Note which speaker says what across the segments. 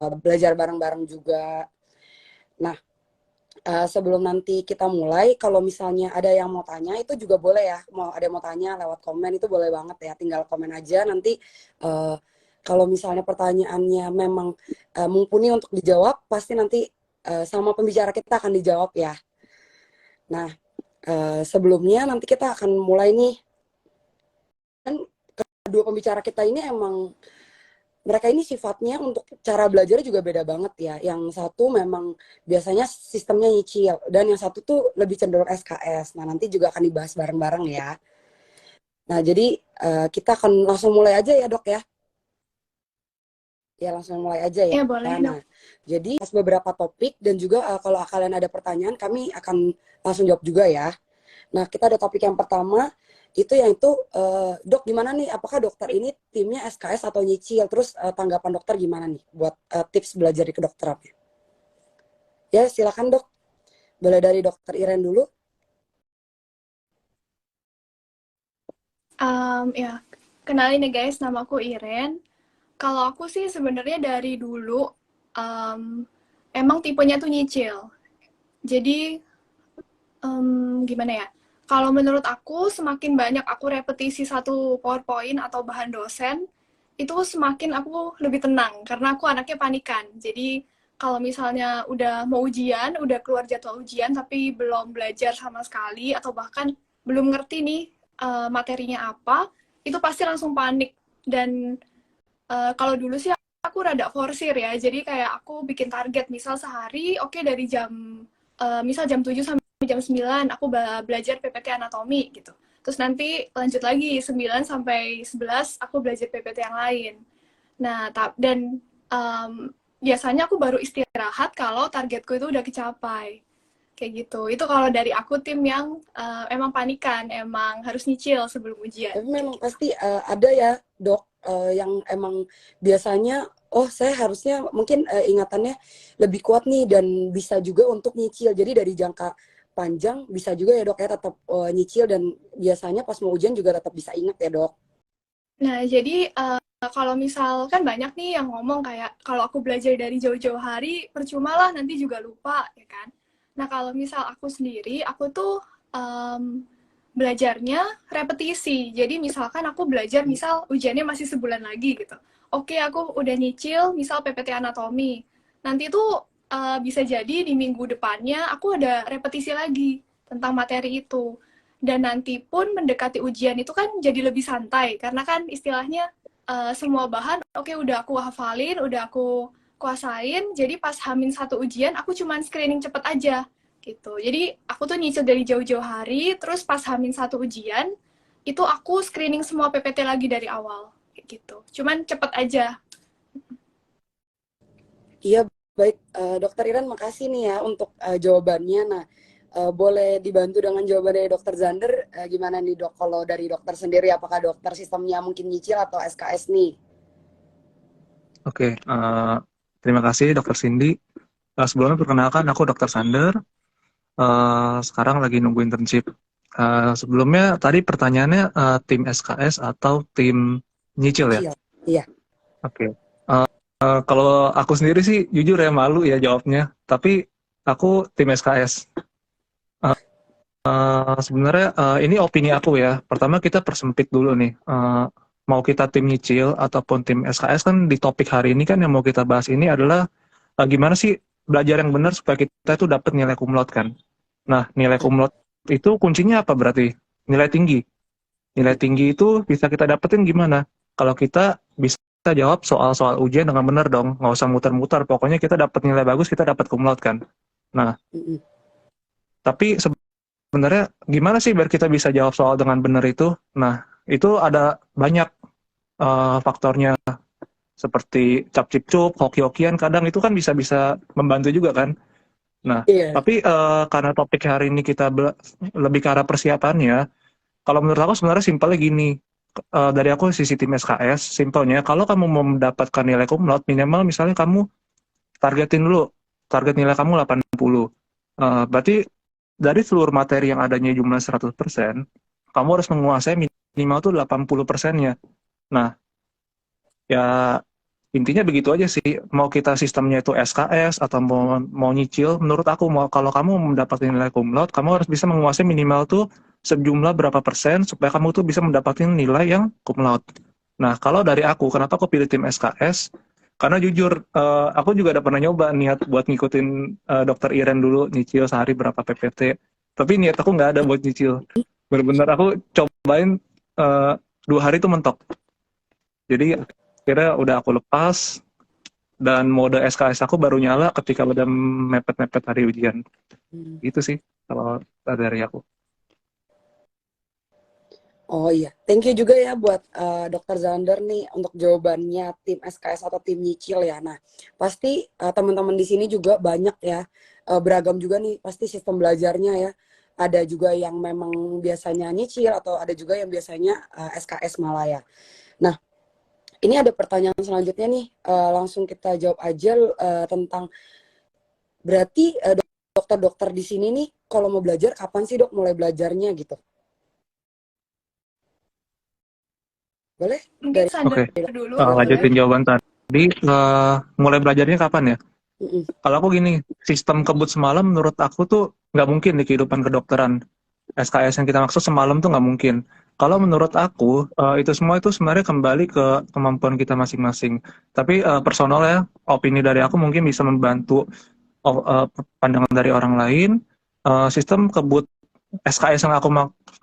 Speaker 1: belajar bareng-bareng juga. Nah, sebelum nanti kita mulai, kalau misalnya ada yang mau tanya itu juga boleh ya. Mau ada yang mau tanya lewat komen itu boleh banget ya. Tinggal komen aja nanti. Kalau misalnya pertanyaannya memang mumpuni untuk dijawab, pasti nanti sama pembicara kita akan dijawab ya. Nah, sebelumnya nanti kita akan mulai nih. Kan kedua pembicara kita ini emang mereka ini sifatnya untuk cara belajar juga beda banget ya. Yang satu memang biasanya sistemnya nyicil dan yang satu tuh lebih cenderung SKS. Nah, nanti juga akan dibahas bareng-bareng ya. Nah, jadi kita akan langsung mulai aja ya, Dok ya. Ya, langsung mulai aja ya.
Speaker 2: Ya, boleh, Dok.
Speaker 1: Nah, jadi beberapa topik dan juga kalau kalian ada pertanyaan kami akan langsung jawab juga ya. Nah, kita ada topik yang pertama itu yang itu dok gimana nih, apakah dokter ini timnya SKS atau nyicil, terus tanggapan dokter gimana nih buat tips belajar di kedokteran. Ya silakan dok, boleh dari dokter Iren dulu.
Speaker 2: Ya, kenalin ya guys, nama aku Iren. Kalau aku sih sebenarnya dari dulu emang tipenya tuh nyicil. Jadi gimana ya? Kalau menurut aku semakin banyak aku repetisi satu PowerPoint atau bahan dosen, itu semakin aku lebih tenang karena aku anaknya panikan. Jadi kalau misalnya udah mau ujian, udah keluar jadwal ujian tapi belum belajar sama sekali atau bahkan belum ngerti nih materinya apa, itu pasti langsung panik. Dan kalau dulu sih aku rada forsir ya, jadi kayak aku bikin target misal sehari, oke dari jam misal jam 7 sampai jam 9 aku belajar PPT anatomi gitu. Terus nanti lanjut lagi 9 sampai 11 aku belajar PPT yang lain. Nah, dan biasanya aku baru istirahat kalau targetku itu udah kecapai. Kayak gitu. Itu kalau dari aku tim yang emang panikan, emang harus nyicil sebelum ujian.
Speaker 1: Tapi memang
Speaker 2: Kayak gitu.
Speaker 1: pasti ada ya dok yang emang biasanya oh saya harusnya mungkin ingatannya lebih kuat nih dan bisa juga untuk nyicil, jadi dari jangka panjang bisa juga ya dok ya tetap nyicil dan biasanya pas mau ujian juga tetap bisa ingat ya dok.
Speaker 2: Nah, jadi kalau misal kan banyak nih yang ngomong kayak kalau aku belajar dari jauh-jauh hari percuma lah nanti juga lupa ya kan. Nah, kalau misal aku sendiri aku tuh belajarnya repetisi. Jadi misalkan aku belajar misal ujiannya masih sebulan lagi gitu. Oke, aku udah nyicil misal PPT anatomi. Nanti tuh bisa jadi di minggu depannya aku ada repetisi lagi tentang materi itu. Dan nanti pun mendekati ujian itu kan jadi lebih santai karena kan istilahnya semua bahan oke udah aku hafalin, udah aku kuasain, jadi pas hamin satu ujian aku cuman screening cepet aja gitu. Jadi aku tuh nyicil dari jauh-jauh hari, terus pas hamin satu ujian itu aku screening semua PPT lagi dari awal gitu. Cuman cepet aja.
Speaker 1: Iya, baik dokter Iren, makasih nih ya untuk jawabannya. Nah, boleh dibantu dengan jawaban dari dokter Zander, gimana nih dok, kalau dari dokter sendiri apakah dokter sistemnya mungkin nyicil atau SKS nih?
Speaker 3: Oke, terima kasih Dokter Cindy. Sebelumnya perkenalkan aku Dokter Sander. Sekarang lagi nunggu internship. Sebelumnya tadi pertanyaannya tim SKS atau tim nyicil ya?
Speaker 1: Nyicil, iya.
Speaker 3: Oke. Kalau aku sendiri sih jujur ya malu ya jawabnya. Tapi aku tim SKS. Sebenarnya ini opini aku ya. Pertama kita persempit dulu nih. Mau kita tim nyicil ataupun tim SKS kan di topik hari ini kan yang mau kita bahas ini adalah gimana sih belajar yang benar supaya kita itu dapat nilai cum laude kan. Nah, nilai cum laude itu kuncinya apa berarti? Nilai tinggi. Nilai tinggi itu bisa kita dapetin gimana? Kalau kita bisa jawab soal-soal ujian dengan benar dong, nggak usah muter-muter. Pokoknya kita dapat nilai bagus, kita dapat cum laude kan. Nah, tapi sebenarnya gimana sih biar kita bisa jawab soal dengan benar itu? Nah, itu ada banyak faktornya seperti cap cip cup, hoki-hokian kadang itu kan bisa membantu juga kan. Nah,
Speaker 1: Iya.
Speaker 3: tapi karena topik hari ini kita lebih ke arah persiapannya, kalau menurut aku sebenarnya simpelnya gini, dari aku sisi tim SKS, simpelnya kalau kamu mau mendapatkan nilai cum laude, minimal misalnya kamu targetin dulu, target nilai kamu 80. Berarti dari seluruh materi yang adanya jumlah 100%, kamu harus menguasai minimal tuh 80%-nya. Nah, ya Intinya begitu aja sih. Mau kita sistemnya itu SKS atau mau nyicil, menurut aku kalau kamu mendapatkan nilai cum laude, kamu harus bisa menguasai minimal tuh sejumlah berapa persen supaya kamu tuh bisa mendapatkan nilai yang cum laude. Nah, kalau dari aku, kenapa aku pilih tim SKS? Karena jujur, aku juga udah pernah nyoba niat buat ngikutin Dokter Iren dulu, nyicil sehari berapa PPT. Tapi niat aku nggak ada buat nyicil. Bener-bener aku cobain 2 hari itu mentok. Jadi akhirnya udah aku lepas dan mode SKS aku baru nyala ketika udah mepet-mepet hari ujian.
Speaker 1: Hmm.
Speaker 3: Itu sih kalau dari aku.
Speaker 1: Oh iya, thank you juga ya buat Dokter Zander nih untuk jawabannya tim SKS atau tim nyicil ya. Nah, pasti teman-teman di sini juga banyak ya, beragam juga nih pasti sistem belajarnya ya. Ada juga yang memang biasanya nyicil atau ada juga yang biasanya SKS malah ya. Nah, ini ada pertanyaan selanjutnya nih, langsung kita jawab aja tentang berarti dokter-dokter di sini nih kalau mau belajar kapan sih dok mulai belajarnya gitu? Boleh
Speaker 2: Mungkin
Speaker 1: dari
Speaker 2: sadar
Speaker 3: Oke,
Speaker 2: dulu.
Speaker 1: dokter ya?
Speaker 3: lanjutin jawaban tadi. Mulai belajarnya kapan ya?
Speaker 1: Mm-mm.
Speaker 3: Kalau aku gini, sistem kebut semalam menurut aku tuh nggak mungkin di kehidupan kedokteran. SKS yang kita maksud semalam tuh nggak mungkin. Kalau menurut aku, itu semua itu sebenarnya kembali ke kemampuan kita masing-masing. Tapi personal ya, opini dari aku mungkin bisa membantu pandangan dari orang lain. Sistem kebut SKS yang aku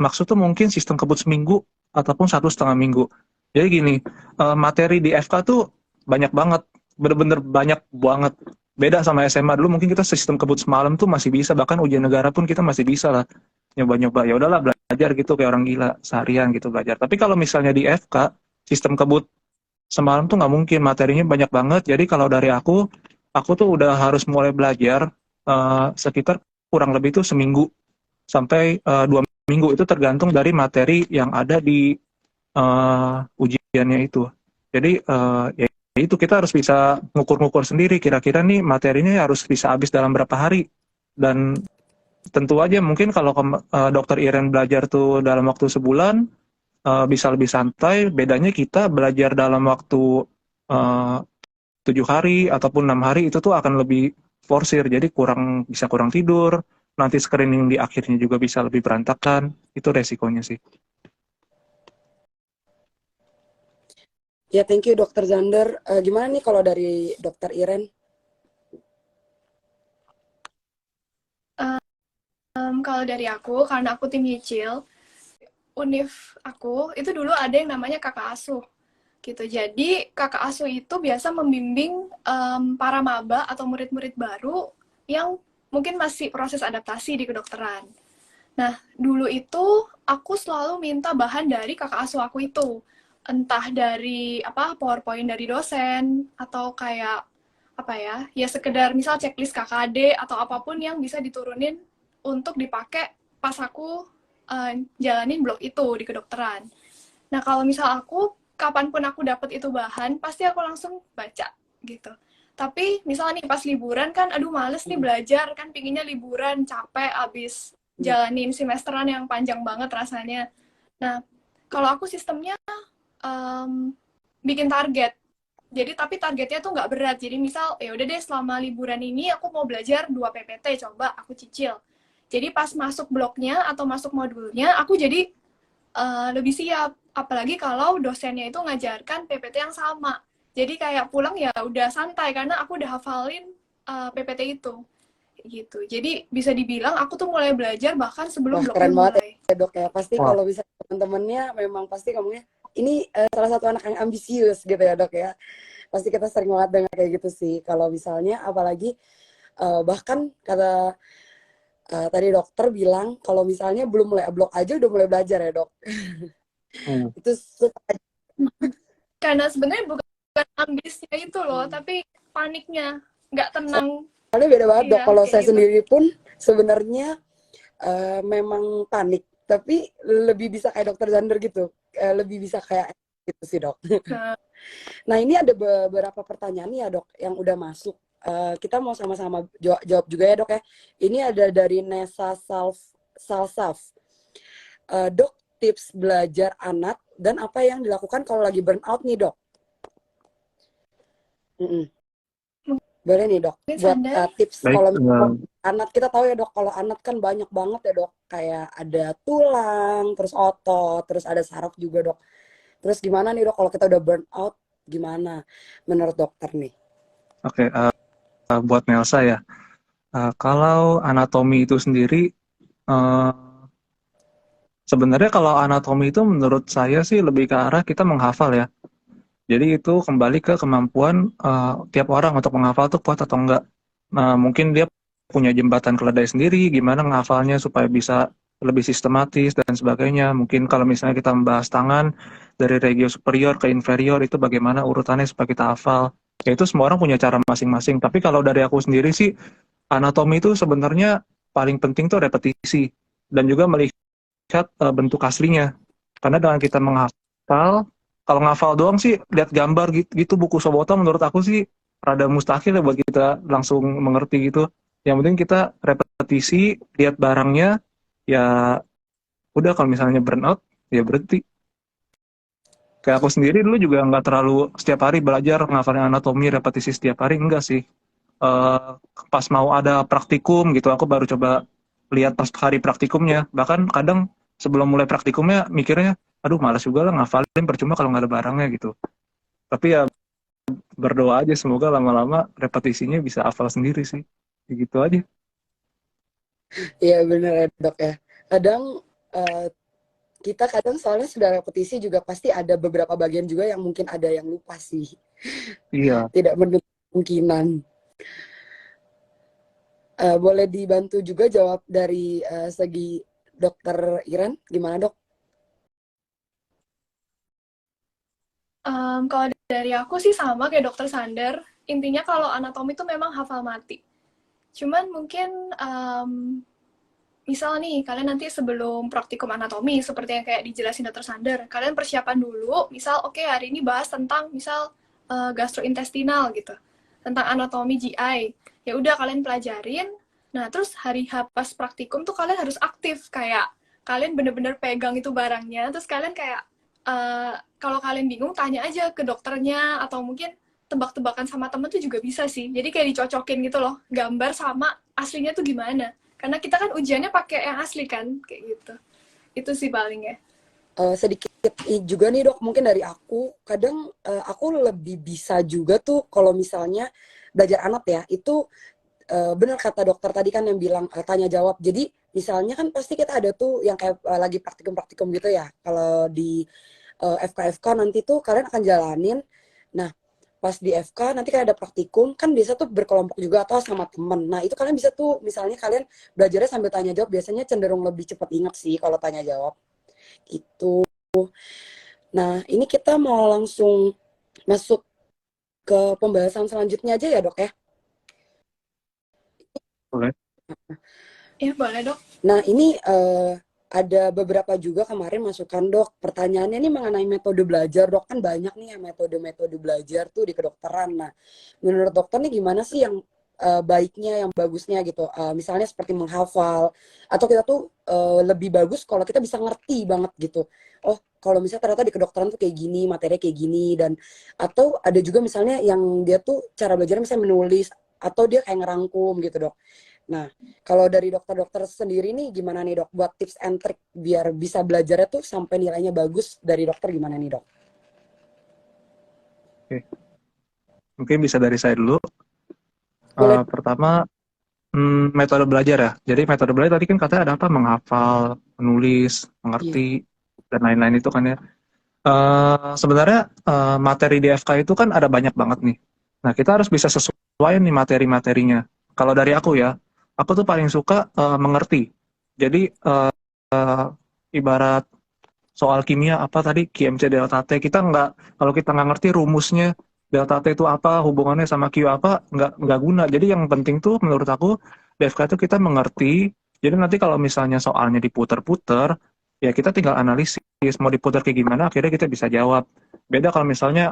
Speaker 3: maksud tuh mungkin sistem kebut seminggu ataupun 1,5 minggu. Jadi gini, materi di FK tuh banyak banget, bener-bener banyak banget. Beda sama SMA dulu mungkin kita sistem kebut semalam tuh masih bisa, bahkan ujian negara pun kita masih bisa lah nyoba-nyoba. Ya udahlah belajar gitu kayak orang gila seharian gitu belajar. Tapi kalau misalnya di FK sistem kebut semalam tuh nggak mungkin, materinya banyak banget. Jadi kalau dari aku tuh udah harus mulai belajar sekitar kurang lebih tuh seminggu sampai 2 minggu itu tergantung dari materi yang ada di ujiannya itu. Jadi ya itu kita harus bisa ngukur-ngukur sendiri kira-kira nih materinya harus bisa habis dalam berapa hari. Dan tentu aja mungkin kalau dokter Iren belajar tuh dalam waktu sebulan bisa lebih santai. Bedanya kita belajar dalam waktu eh, 7 hari ataupun 6 hari itu tuh akan lebih forsir. Jadi bisa kurang tidur. Nanti screening di akhirnya juga bisa lebih berantakan. Itu resikonya sih.
Speaker 1: Ya, thank you Dokter Zander. Gimana nih kalau dari Dokter Iren?
Speaker 2: Kalau dari aku, karena aku tim nyicil, univ aku itu dulu ada yang namanya kakak asuh gitu. Jadi kakak asuh itu biasa membimbing para maba atau murid-murid baru yang mungkin masih proses adaptasi di kedokteran. Nah, dulu itu aku selalu minta bahan dari kakak asuh aku itu. Entah dari PowerPoint dari dosen atau kayak ya sekedar misal checklist KKD atau apapun yang bisa diturunin untuk dipakai pas aku jalanin blog itu di kedokteran. Nah, kalau misal aku kapanpun aku dapat itu bahan, pasti aku langsung baca gitu. Tapi misalnya nih pas liburan kan, aduh males nih belajar, kan pinginnya liburan, capek abis jalanin semesteran yang panjang banget rasanya. Nah, kalau aku sistemnya bikin target. Jadi tapi targetnya tuh nggak berat. Jadi misal ya udah deh selama liburan ini aku mau belajar 2 PPT, coba aku cicil. Jadi pas masuk bloknya atau masuk modulnya, aku jadi lebih siap. Apalagi kalau dosennya itu ngajarkan PPT yang sama. Jadi kayak pulang ya udah santai karena aku udah hafalin PPT itu. Gitu. Jadi bisa dibilang aku tuh mulai belajar bahkan sebelum
Speaker 1: Wah,
Speaker 2: bloknya
Speaker 1: keren banget
Speaker 2: mulai.
Speaker 1: ya dok ya. Pasti
Speaker 3: Wah,
Speaker 1: kalau bisa teman-temannya memang pasti kamunya ini salah satu anak yang ambisius gitu ya dok ya. Pasti kita sering banget dengar kayak gitu sih. Kalau misalnya apalagi bahkan kata tadi dokter bilang kalau misalnya belum mulai blok aja udah mulai belajar ya dok.
Speaker 3: hmm.
Speaker 1: Itu suka.
Speaker 2: Karena sebenarnya bukan ambisnya itu loh, tapi paniknya nggak tenang.
Speaker 1: Soalnya beda banget dok.
Speaker 2: Iya,
Speaker 1: Kalau
Speaker 2: kayak
Speaker 1: saya
Speaker 2: gitu.
Speaker 1: sendiri pun sebenarnya memang panik, tapi lebih bisa kayak dokter Zander gitu, lebih bisa kayak gitu sih dok.
Speaker 2: Nah,
Speaker 1: Nah ini ada beberapa pertanyaan nih ya dok yang udah masuk. Kita mau sama-sama jawab juga ya dok ya. Ini ada dari Nesa Salsaf. Dok, tips belajar anak dan apa yang dilakukan kalau lagi burnout nih dok? Mm-mm. Boleh nih dok,
Speaker 2: Mungkin
Speaker 1: buat
Speaker 2: Sander.
Speaker 1: tips
Speaker 3: Baik,
Speaker 1: kalau misalnya anat, kita tahu ya dok, kalau anat kan banyak banget ya dok, kayak ada tulang, terus otot, terus ada saraf juga dok. Terus gimana nih dok kalau kita udah burn out, gimana menurut dokter nih?
Speaker 3: oke, buat Nelsa ya. Kalau anatomi itu sendiri, eh, sebenarnya kalau anatomi itu menurut saya sih lebih ke arah kita menghafal ya. Jadi itu kembali ke kemampuan tiap orang untuk menghafal tuh kuat atau enggak. Mungkin dia punya jembatan keledai sendiri, gimana menghafalnya supaya bisa lebih sistematis dan sebagainya. Mungkin kalau misalnya kita membahas tangan dari regio superior ke inferior itu bagaimana urutannya supaya kita hafal. Ya itu semua orang punya cara masing-masing. Tapi kalau dari aku sendiri sih, anatomi itu sebenarnya paling penting tuh repetisi dan juga melihat bentuk aslinya. Karena dengan kita menghafal, kalau ngafal doang sih lihat gambar gitu, gitu buku Sobota menurut aku sih rada mustahil ya buat kita langsung mengerti gitu. Yang penting kita repetisi, lihat barangnya, ya udah kalau misalnya burnout ya berhenti. Kayak aku sendiri dulu juga nggak terlalu setiap hari belajar ngafalin anatomi repetisi setiap hari, enggak sih. Eh, Pas mau ada praktikum gitu aku baru coba lihat pas hari praktikumnya. Bahkan kadang sebelum mulai praktikumnya mikirnya aduh malas juga lah ngafalin percuma kalau nggak ada barangnya gitu. Tapi ya berdoa aja semoga lama-lama repetisinya bisa hafal sendiri sih. Ya gitu aja.
Speaker 1: Iya bener ya dok ya. Kadang eh, kita kadang soalnya sudah repetisi juga pasti ada beberapa bagian juga yang mungkin ada yang lupa sih.
Speaker 3: Iya,
Speaker 1: Tidak menutup kemungkinan. Boleh dibantu juga jawab dari segi dokter Iren, gimana dok?
Speaker 2: Kalau dari aku sih sama kayak dokter Sander. Intinya kalau anatomi itu memang hafal mati. Cuman mungkin misal nih kalian nanti sebelum praktikum anatomi seperti yang kayak dijelasin dokter Sander, kalian persiapan dulu. Misal oke, hari ini bahas tentang misal gastrointestinal gitu, tentang anatomi GI. Ya udah kalian pelajarin. Nah terus hari H pas praktikum tuh kalian harus aktif, kayak kalian bener-bener pegang itu barangnya. Terus kalian kayak kalau kalian bingung tanya aja ke dokternya, atau mungkin tebak-tebakan sama temen tuh juga bisa sih. Jadi kayak dicocokin gitu loh, gambar sama aslinya tuh gimana. Karena kita kan ujiannya pakai yang asli kan, kayak gitu. Itu sih paling ya.
Speaker 1: Sedikit juga nih dok, mungkin dari aku, kadang aku lebih bisa juga tuh kalau misalnya belajar anak ya, itu benar kata dokter tadi kan yang bilang tanya jawab. Jadi misalnya kan pasti kita ada tuh yang kayak lagi praktikum-praktikum gitu ya, kalau di FK nanti tuh kalian akan jalanin. Nah pas di FK nanti kan ada praktikum, kan biasa tuh berkelompok juga atau sama temen. Nah itu kalian bisa tuh misalnya kalian belajarnya sambil tanya jawab, biasanya cenderung lebih cepat ingat sih kalau tanya jawab itu. Nah ini kita mau langsung masuk ke pembahasan selanjutnya aja ya dok ya.
Speaker 3: boleh.
Speaker 2: Ya boleh dok.
Speaker 1: Nah ini ada beberapa juga kemarin masukan dok. Pertanyaannya ini mengenai metode belajar dok, kan banyak nih ya metode-metode belajar tuh di kedokteran. Nah menurut dokter nih gimana sih yang baiknya, yang bagusnya gitu. Misalnya seperti menghafal, atau kita tuh lebih bagus kalau kita bisa ngerti banget gitu. Oh kalau misalnya ternyata di kedokteran tuh kayak gini, materinya kayak gini, dan atau ada juga misalnya yang dia tuh cara belajarnya misalnya menulis, atau dia kayak ngerangkum gitu dok. Nah kalau dari dokter-dokter sendiri nih gimana nih dok, buat tips and trick biar bisa belajarnya tuh sampai nilainya bagus, dari dokter gimana nih dok?
Speaker 3: Oke. Mungkin bisa dari saya dulu.
Speaker 1: Boleh.
Speaker 3: Pertama, metode belajar ya. Jadi metode belajar tadi kan katanya ada apa? Menghafal, menulis,
Speaker 1: Iya.
Speaker 3: mengerti, dan lain-lain itu kan ya. Sebenarnya materi di FK itu kan ada banyak banget nih. Nah, kita harus bisa sesuai nih materi-materinya. Kalau dari aku ya, aku tuh paling suka mengerti. Jadi ibarat soal kimia apa tadi QMC delta T, kita nggak, kalau kita nggak ngerti rumusnya delta T itu apa, hubungannya sama Q apa, nggak guna. Jadi yang penting tuh menurut aku di FK itu kita mengerti. Jadi nanti kalau misalnya soalnya diputer-puter, ya kita tinggal analisis mau diputar kayak gimana, akhirnya kita bisa jawab. Beda kalau misalnya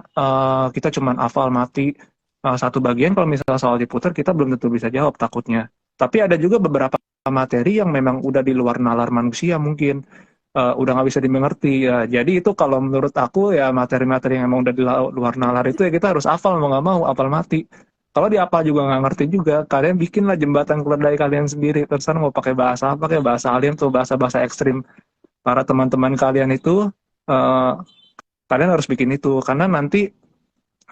Speaker 3: kita cuma hafal mati satu bagian, kalau misalnya soal diputar kita belum tentu bisa jawab takutnya. Tapi ada juga beberapa materi yang memang udah di luar nalar manusia mungkin. udah nggak bisa dimengerti ya. Jadi itu kalau menurut aku ya materi-materi yang emang udah di luar nalar itu ya kita harus hafal mau nggak mau, hafal mati. Kalau di apa juga nggak ngerti juga, kalian bikinlah jembatan keledai kalian sendiri. Terserah mau pakai bahasa apa, kayak bahasa alien atau bahasa-bahasa ekstrim. Para teman-teman kalian itu, eh, kalian harus bikin itu. Karena nanti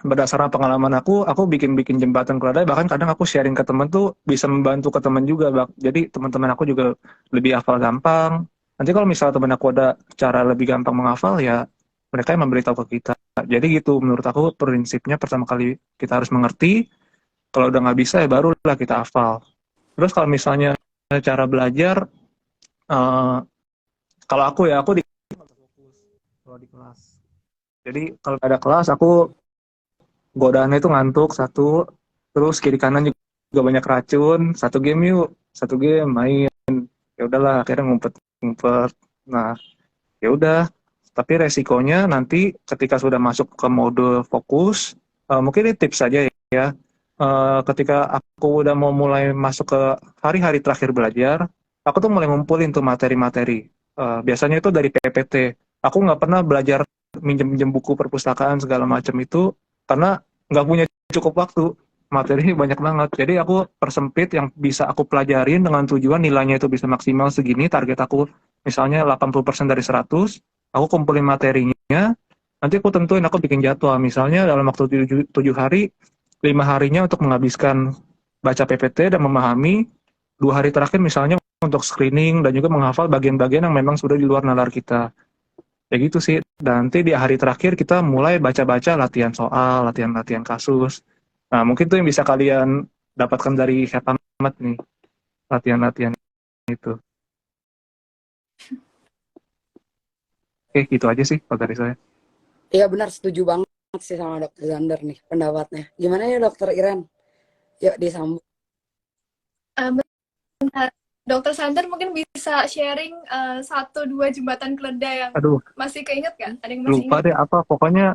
Speaker 3: berdasarkan pengalaman aku bikin-bikin jembatan keledai, bahkan kadang aku sharing ke temen tuh bisa membantu ke temen juga, Bang. Jadi teman-teman aku juga lebih hafal gampang. Nanti kalau misalnya temen aku ada cara lebih gampang menghafal, ya mereka yang memberitahu ke kita. Jadi gitu, menurut aku prinsipnya pertama kali kita harus mengerti, kalau udah nggak bisa ya barulah kita hafal. Terus kalau misalnya cara belajar, eh, kalau aku ya, aku di kalau di kelas. Jadi kalau ada kelas, aku godaannya itu ngantuk satu, terus kiri kanan juga banyak racun, satu game yuk, satu game main. Ya udahlah, akhirnya ngumpet ngumpet. Nah, ya udah. Tapi resikonya nanti ketika sudah masuk ke mode fokus, mungkin ini tips saja ya. Ketika aku udah mau mulai masuk ke hari-hari terakhir belajar, aku tuh mulai ngumpulin tuh materi-materi. Biasanya itu dari PPT. Aku nggak pernah belajar minjem-minjem buku perpustakaan segala macam itu karena nggak punya cukup waktu. Materi banyak banget. Jadi aku persempit yang bisa aku pelajarin dengan tujuan nilainya itu bisa maksimal segini. Target aku misalnya 80% dari 100. Aku kumpulin materinya. Nanti aku tentuin, aku bikin jadwal. Misalnya dalam waktu 7 hari, 5 harinya untuk menghabiskan baca PPT dan memahami. 2 hari terakhir misalnya untuk screening dan juga menghafal bagian-bagian yang memang sudah di luar nalar kita. Ya gitu sih. Dan nanti di hari terakhir kita mulai baca-baca latihan soal, latihan-latihan kasus. Nah, mungkin itu yang bisa kalian dapatkan dari Hepamat nih, latihan-latihan itu. Oke, gitu aja sih kalau dari saya.
Speaker 1: Iya benar, setuju banget sih sama Dokter Zander nih pendapatnya. Gimana ya Dokter Iren? Yuk disambung.
Speaker 2: Bentar. Dokter Sander mungkin bisa sharing 1-2 jembatan keledai yang
Speaker 3: Aduh,
Speaker 2: masih keinget nggak? Ada yang masih
Speaker 3: lupa
Speaker 2: ingat?
Speaker 3: deh apa. Pokoknya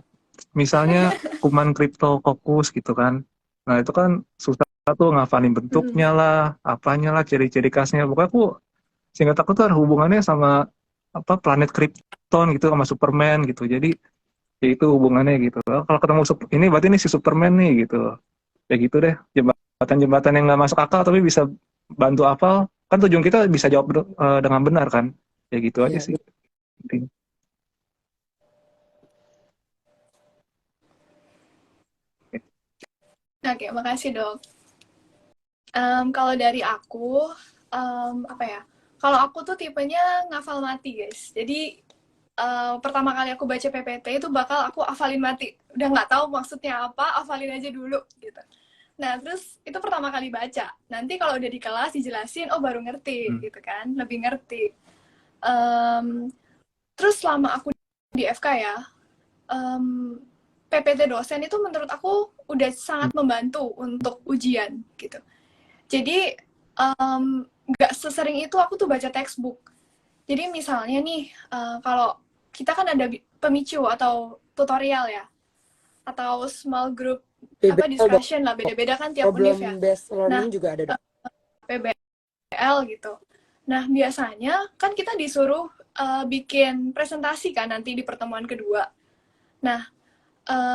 Speaker 3: misalnya kuman kripto fokus gitu kan. Nah, itu kan susah tuh ngafalin bentuknya lah, apanya lah, ciri-ciri khasnya. Pokoknya aku, singkat aku tuh ada hubungannya sama apa planet Krypton gitu, sama Superman gitu. Jadi ya itu hubungannya gitu. Oh, kalau ketemu ini berarti ini si Superman nih gitu. Ya gitu deh, jembatan-jembatan yang nggak masuk akal tapi bisa bantu hafal. Kan tujuan kita bisa jawab dengan benar kan. Ya gitu aja
Speaker 1: Iya,
Speaker 3: sih.
Speaker 2: Oke, makasih dok. Kalau dari aku, apa ya? Kalau aku tuh tipenya ngafal mati guys. Jadi pertama kali aku baca PPT itu bakal aku hafalin mati. Udah nggak tahu maksudnya apa, hafalin aja dulu gitu. Nah, terus itu pertama kali baca. Nanti kalau udah di kelas dijelasin, oh baru ngerti gitu kan, lebih ngerti. Terus selama aku di FK ya, PPT dosen itu menurut aku udah sangat membantu untuk ujian gitu. Jadi nggak sesering itu aku tuh baca textbook. Jadi misalnya nih, kalau kita kan ada pemicu atau tutorial ya, atau small group apa discussion lah, beda-beda kan tiap univ ya.
Speaker 1: Problem based
Speaker 2: Nah,
Speaker 1: learning juga ada dok.
Speaker 2: PBL gitu. Nah, biasanya kan kita disuruh bikin presentasi kan nanti di pertemuan kedua. Nah,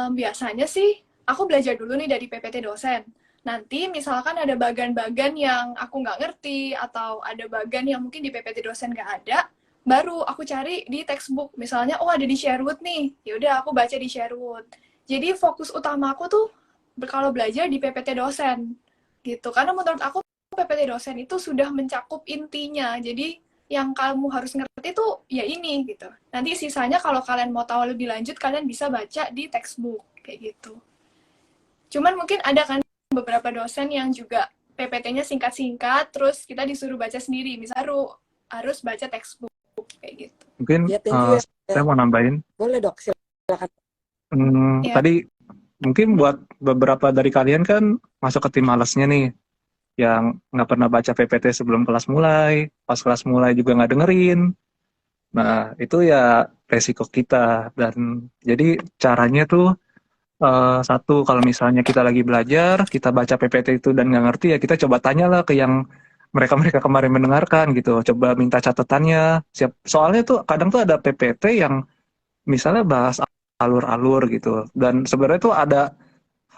Speaker 2: biasanya sih aku belajar dulu nih dari PPT dosen. Nanti misalkan ada bagan-bagan yang aku nggak ngerti atau ada bagan yang mungkin di PPT dosen nggak ada, baru aku cari di textbook. Misalnya, oh ada di Sherwood nih, ya udah aku baca di Sherwood. Jadi fokus utama aku tuh kalau belajar di PPT dosen gitu. Karena menurut aku PPT dosen itu sudah mencakup intinya. Jadi yang kamu harus ngerti tuh ya ini gitu. Nanti sisanya kalau kalian mau tahu lebih lanjut, kalian bisa baca di textbook kayak gitu. Cuman mungkin ada kan beberapa dosen yang juga PPT-nya singkat-singkat, terus kita disuruh baca sendiri. Misalnya harus baca textbook kayak gitu.
Speaker 3: Mungkin
Speaker 1: Ya, thank you ya.
Speaker 3: saya mau nambahin.
Speaker 1: Boleh dok, silakan.
Speaker 2: Ya.
Speaker 3: Tadi mungkin buat beberapa dari kalian kan masuk ke tim malesnya nih, yang nggak pernah baca PPT sebelum kelas mulai, pas kelas mulai juga nggak dengerin. Nah, itu ya resiko kita. Dan jadi caranya tuh, satu, kalau misalnya kita lagi belajar, kita baca PPT itu dan nggak ngerti, ya kita coba tanyalah ke yang mereka-mereka kemarin mendengarkan gitu. Coba minta catatannya. Soalnya tuh kadang tuh ada PPT yang misalnya bahas alur-alur gitu. Dan sebenarnya tuh ada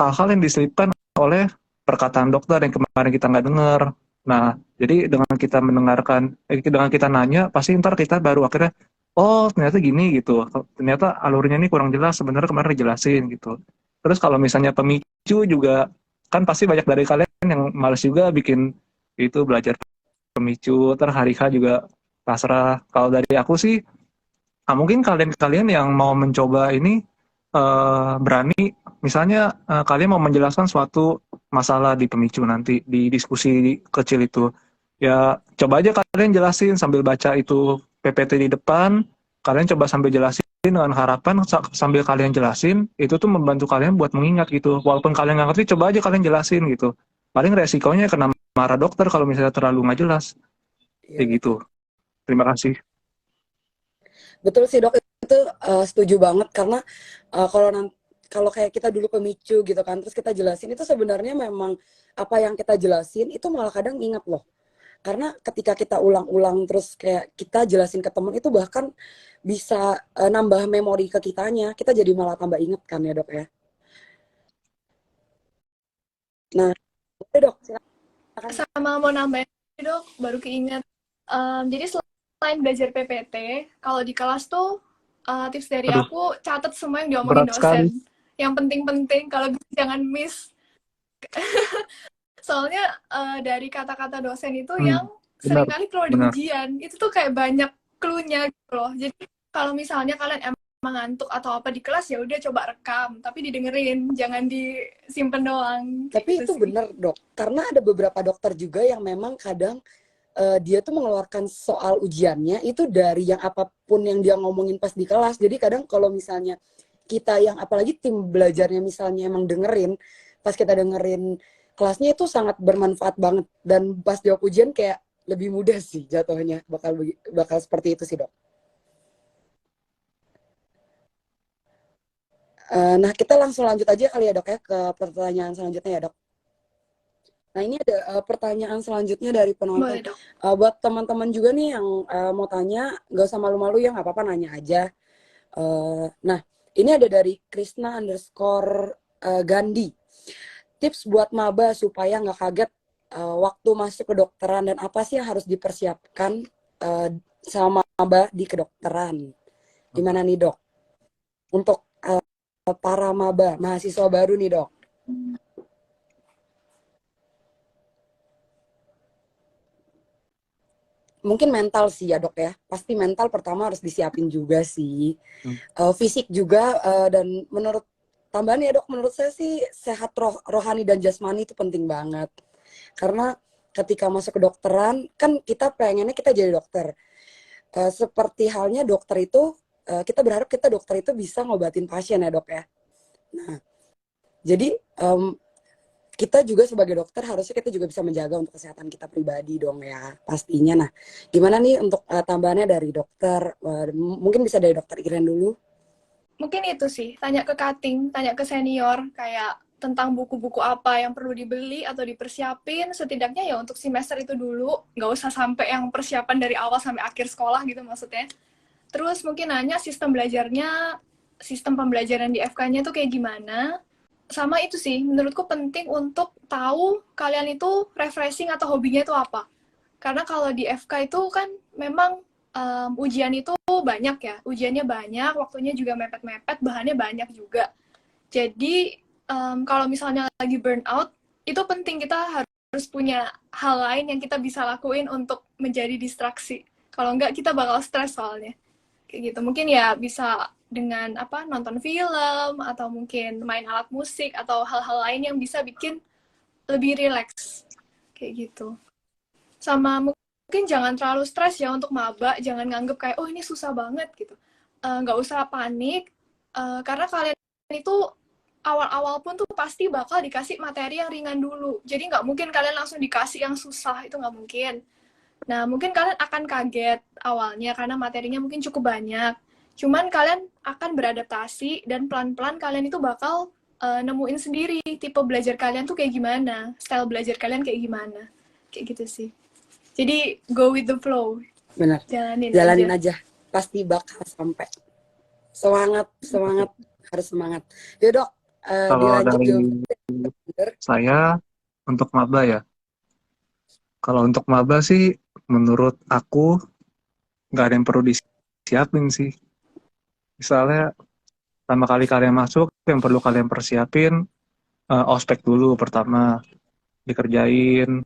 Speaker 3: hal-hal yang diselipkan oleh perkataan dokter yang kemarin kita nggak dengar. Nah, jadi dengan kita mendengarkan, dengan kita nanya, pasti ntar kita baru akhirnya, oh ternyata gini gitu. Ternyata alurnya ini kurang jelas, sebenarnya kemarin dijelasin gitu. Terus kalau misalnya pemicu juga, kan pasti banyak dari kalian yang males juga bikin itu belajar pemicu, hari H juga pasrah. Kalau dari aku sih, mungkin kalian-kalian yang mau mencoba ini berani, misalnya kalian mau menjelaskan suatu masalah di pemicu nanti di diskusi kecil itu, ya coba aja kalian jelasin sambil baca itu PPT di depan, kalian coba sambil jelasin dengan harapan sambil kalian jelasin itu tuh membantu kalian buat mengingat gitu, walaupun kalian nggak ngerti coba aja kalian jelasin gitu, paling resikonya kena marah dokter kalau misalnya terlalu nggak jelas
Speaker 1: Iya
Speaker 3: kayak gitu.
Speaker 1: betul.
Speaker 3: Terima kasih.
Speaker 1: Betul sih dok, itu setuju banget karena kalau kalau kayak kita dulu pemicu gitu kan, terus kita jelasin itu sebenarnya memang apa yang kita jelasin itu malah kadang ingat loh. Karena ketika kita ulang-ulang terus kayak kita jelasin ke temen itu bahkan bisa nambah memori ke kitanya, kita jadi malah tambah inget kan ya dok ya. Nah, oke dok, silakan.
Speaker 2: Sama mau nambahin dok, baru keinget. Jadi selain belajar PPT, kalau di kelas tuh tips dari
Speaker 3: Aduh,
Speaker 2: aku catat semua yang diomongin
Speaker 3: berat sekali.
Speaker 2: dosen. Yang penting-penting, kalau bisa jangan miss. Soalnya dari kata-kata dosen itu
Speaker 3: Hmm,
Speaker 2: yang
Speaker 3: benar,
Speaker 2: seringkali keluar di
Speaker 3: benar.
Speaker 2: ujian, itu tuh kayak banyak clue-nya gitu loh. Jadi kalau misalnya kalian emang ngantuk atau apa di kelas, ya udah coba rekam, tapi didengerin, jangan disimpan doang. Kayak
Speaker 1: Tapi
Speaker 2: gitu
Speaker 1: itu
Speaker 2: sih.
Speaker 1: bener dok, karena ada beberapa dokter juga yang memang kadang dia tuh mengeluarkan soal ujiannya itu dari yang apapun yang dia ngomongin pas di kelas. Jadi kadang kalau misalnya kita yang apalagi tim belajarnya misalnya emang dengerin, pas kita dengerin kelasnya itu sangat bermanfaat banget dan pas jawab ujian kayak lebih mudah sih jatuhnya bakal seperti itu sih dok. Nah kita langsung lanjut aja kali ya dok ya ke pertanyaan selanjutnya ya dok. Nah ini ada pertanyaan selanjutnya dari penonton.
Speaker 2: Boleh dok.
Speaker 1: Buat teman-teman juga nih yang mau tanya, nggak usah malu-malu ya, nggak apa-apa nanya aja. Nah ini ada dari Krishna_Gandhi. Tips buat maba supaya nggak kaget waktu masuk kedokteran dan apa sih yang harus dipersiapkan uh, sama maba di kedokteran? Gimana nih dok? Untuk para maba, mahasiswa baru nih dok. Mungkin mental sih ya dok ya. Pasti mental pertama harus disiapin juga sih. Fisik juga dan menurut tambahan ya dok, menurut saya sih sehat rohani dan jasmani itu penting banget. Karena ketika masuk kedokteran kan kita pengennya kita jadi dokter. Seperti halnya dokter itu kita berharap kita dokter itu bisa ngobatin pasien ya dok ya. Nah, jadi kita juga sebagai dokter harusnya kita juga bisa menjaga untuk kesehatan kita pribadi dong ya pastinya. Nah, gimana nih untuk tambahannya dari dokter? Mungkin bisa dari dokter Iren dulu.
Speaker 2: Mungkin itu sih, tanya ke cutting, tanya ke senior, kayak tentang buku-buku apa yang perlu dibeli atau dipersiapin, setidaknya ya untuk semester itu dulu, nggak usah sampai yang persiapan dari awal sampai akhir sekolah gitu maksudnya. Terus mungkin nanya sistem belajarnya, sistem pembelajaran di FK-nya tuh kayak gimana. Sama itu sih, menurutku penting untuk tahu kalian itu refreshing atau hobinya itu apa. Karena kalau di FK itu kan memang ujian itu banyak ya, ujiannya banyak, waktunya juga mepet-mepet, bahannya banyak juga. Jadi kalau misalnya lagi burnout, itu penting kita harus punya hal lain yang kita bisa lakuin untuk menjadi distraksi. Kalau enggak kita bakal stres soalnya. Kayak gitu. Mungkin ya bisa dengan apa nonton film atau mungkin main alat musik atau hal-hal lain yang bisa bikin lebih rileks. Kayak gitu. Sama mungkin jangan terlalu stres ya untuk maba, jangan nganggep kayak oh ini susah banget gitu. Nggak usah panik, karena kalian itu awal-awal pun tuh pasti bakal dikasih materi yang ringan dulu. Jadi nggak mungkin kalian langsung dikasih yang susah, itu nggak mungkin. Nah, mungkin kalian akan kaget awalnya karena materinya mungkin cukup banyak. Cuman kalian akan beradaptasi dan pelan-pelan kalian itu bakal nemuin sendiri tipe belajar kalian tuh kayak gimana, style belajar kalian kayak gimana. Kayak gitu sih. Jadi go with the flow,
Speaker 1: Benar.
Speaker 2: jalanin
Speaker 1: Jalanin
Speaker 2: aja.
Speaker 1: aja. Pasti bakal sampai. Semangat, semangat, harus semangat. Yuk dok,
Speaker 3: Kalau
Speaker 1: dilanjut
Speaker 3: dari
Speaker 1: jawaban.
Speaker 3: saya untuk maba ya. Kalau untuk maba sih menurut aku nggak ada yang perlu disiapin sih. Misalnya pertama kali kalian masuk, yang perlu kalian persiapin ospek dulu pertama, dikerjain.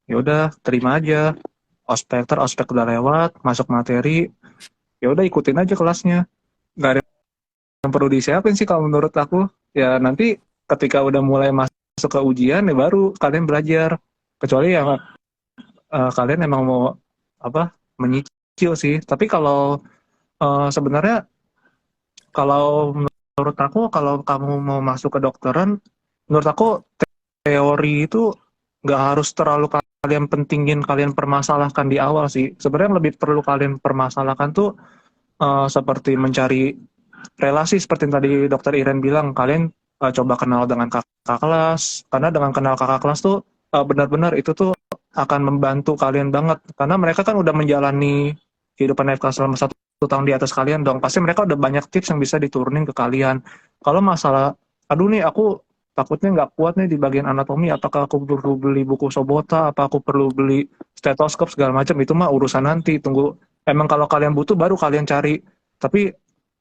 Speaker 3: Ya udah terima aja. Ospek udah lewat, masuk materi, ya udah ikutin aja kelasnya. Nggak ada yang perlu disiapin sih kalau menurut aku. Ya nanti ketika udah mulai masuk ke ujian ya baru kalian belajar. Kecuali yang kalian emang mau apa menyicil sih. Tapi kalau sebenarnya kalau menurut aku kalau kamu mau masuk ke dokteran, menurut aku teori itu nggak harus terlalu kalian pentingin, kalian permasalahkan di awal sih. Sebenarnya yang lebih perlu kalian permasalahkan tuh seperti mencari relasi seperti yang tadi Dokter Iren bilang, kalian coba kenal dengan kakak kelas, karena dengan kenal kakak kelas tuh benar-benar itu tuh akan membantu kalian banget, karena mereka kan udah menjalani kehidupan FK selama 1 tahun di atas kalian dong, pasti mereka udah banyak tips yang bisa diturunin ke kalian. Kalau masalah, aduh nih aku takutnya nggak kuat nih di bagian anatomi, apakah aku perlu beli buku Sobota, apa aku perlu beli stetoskop segala macam, itu mah urusan nanti, tunggu. Emang kalau kalian butuh baru kalian cari, tapi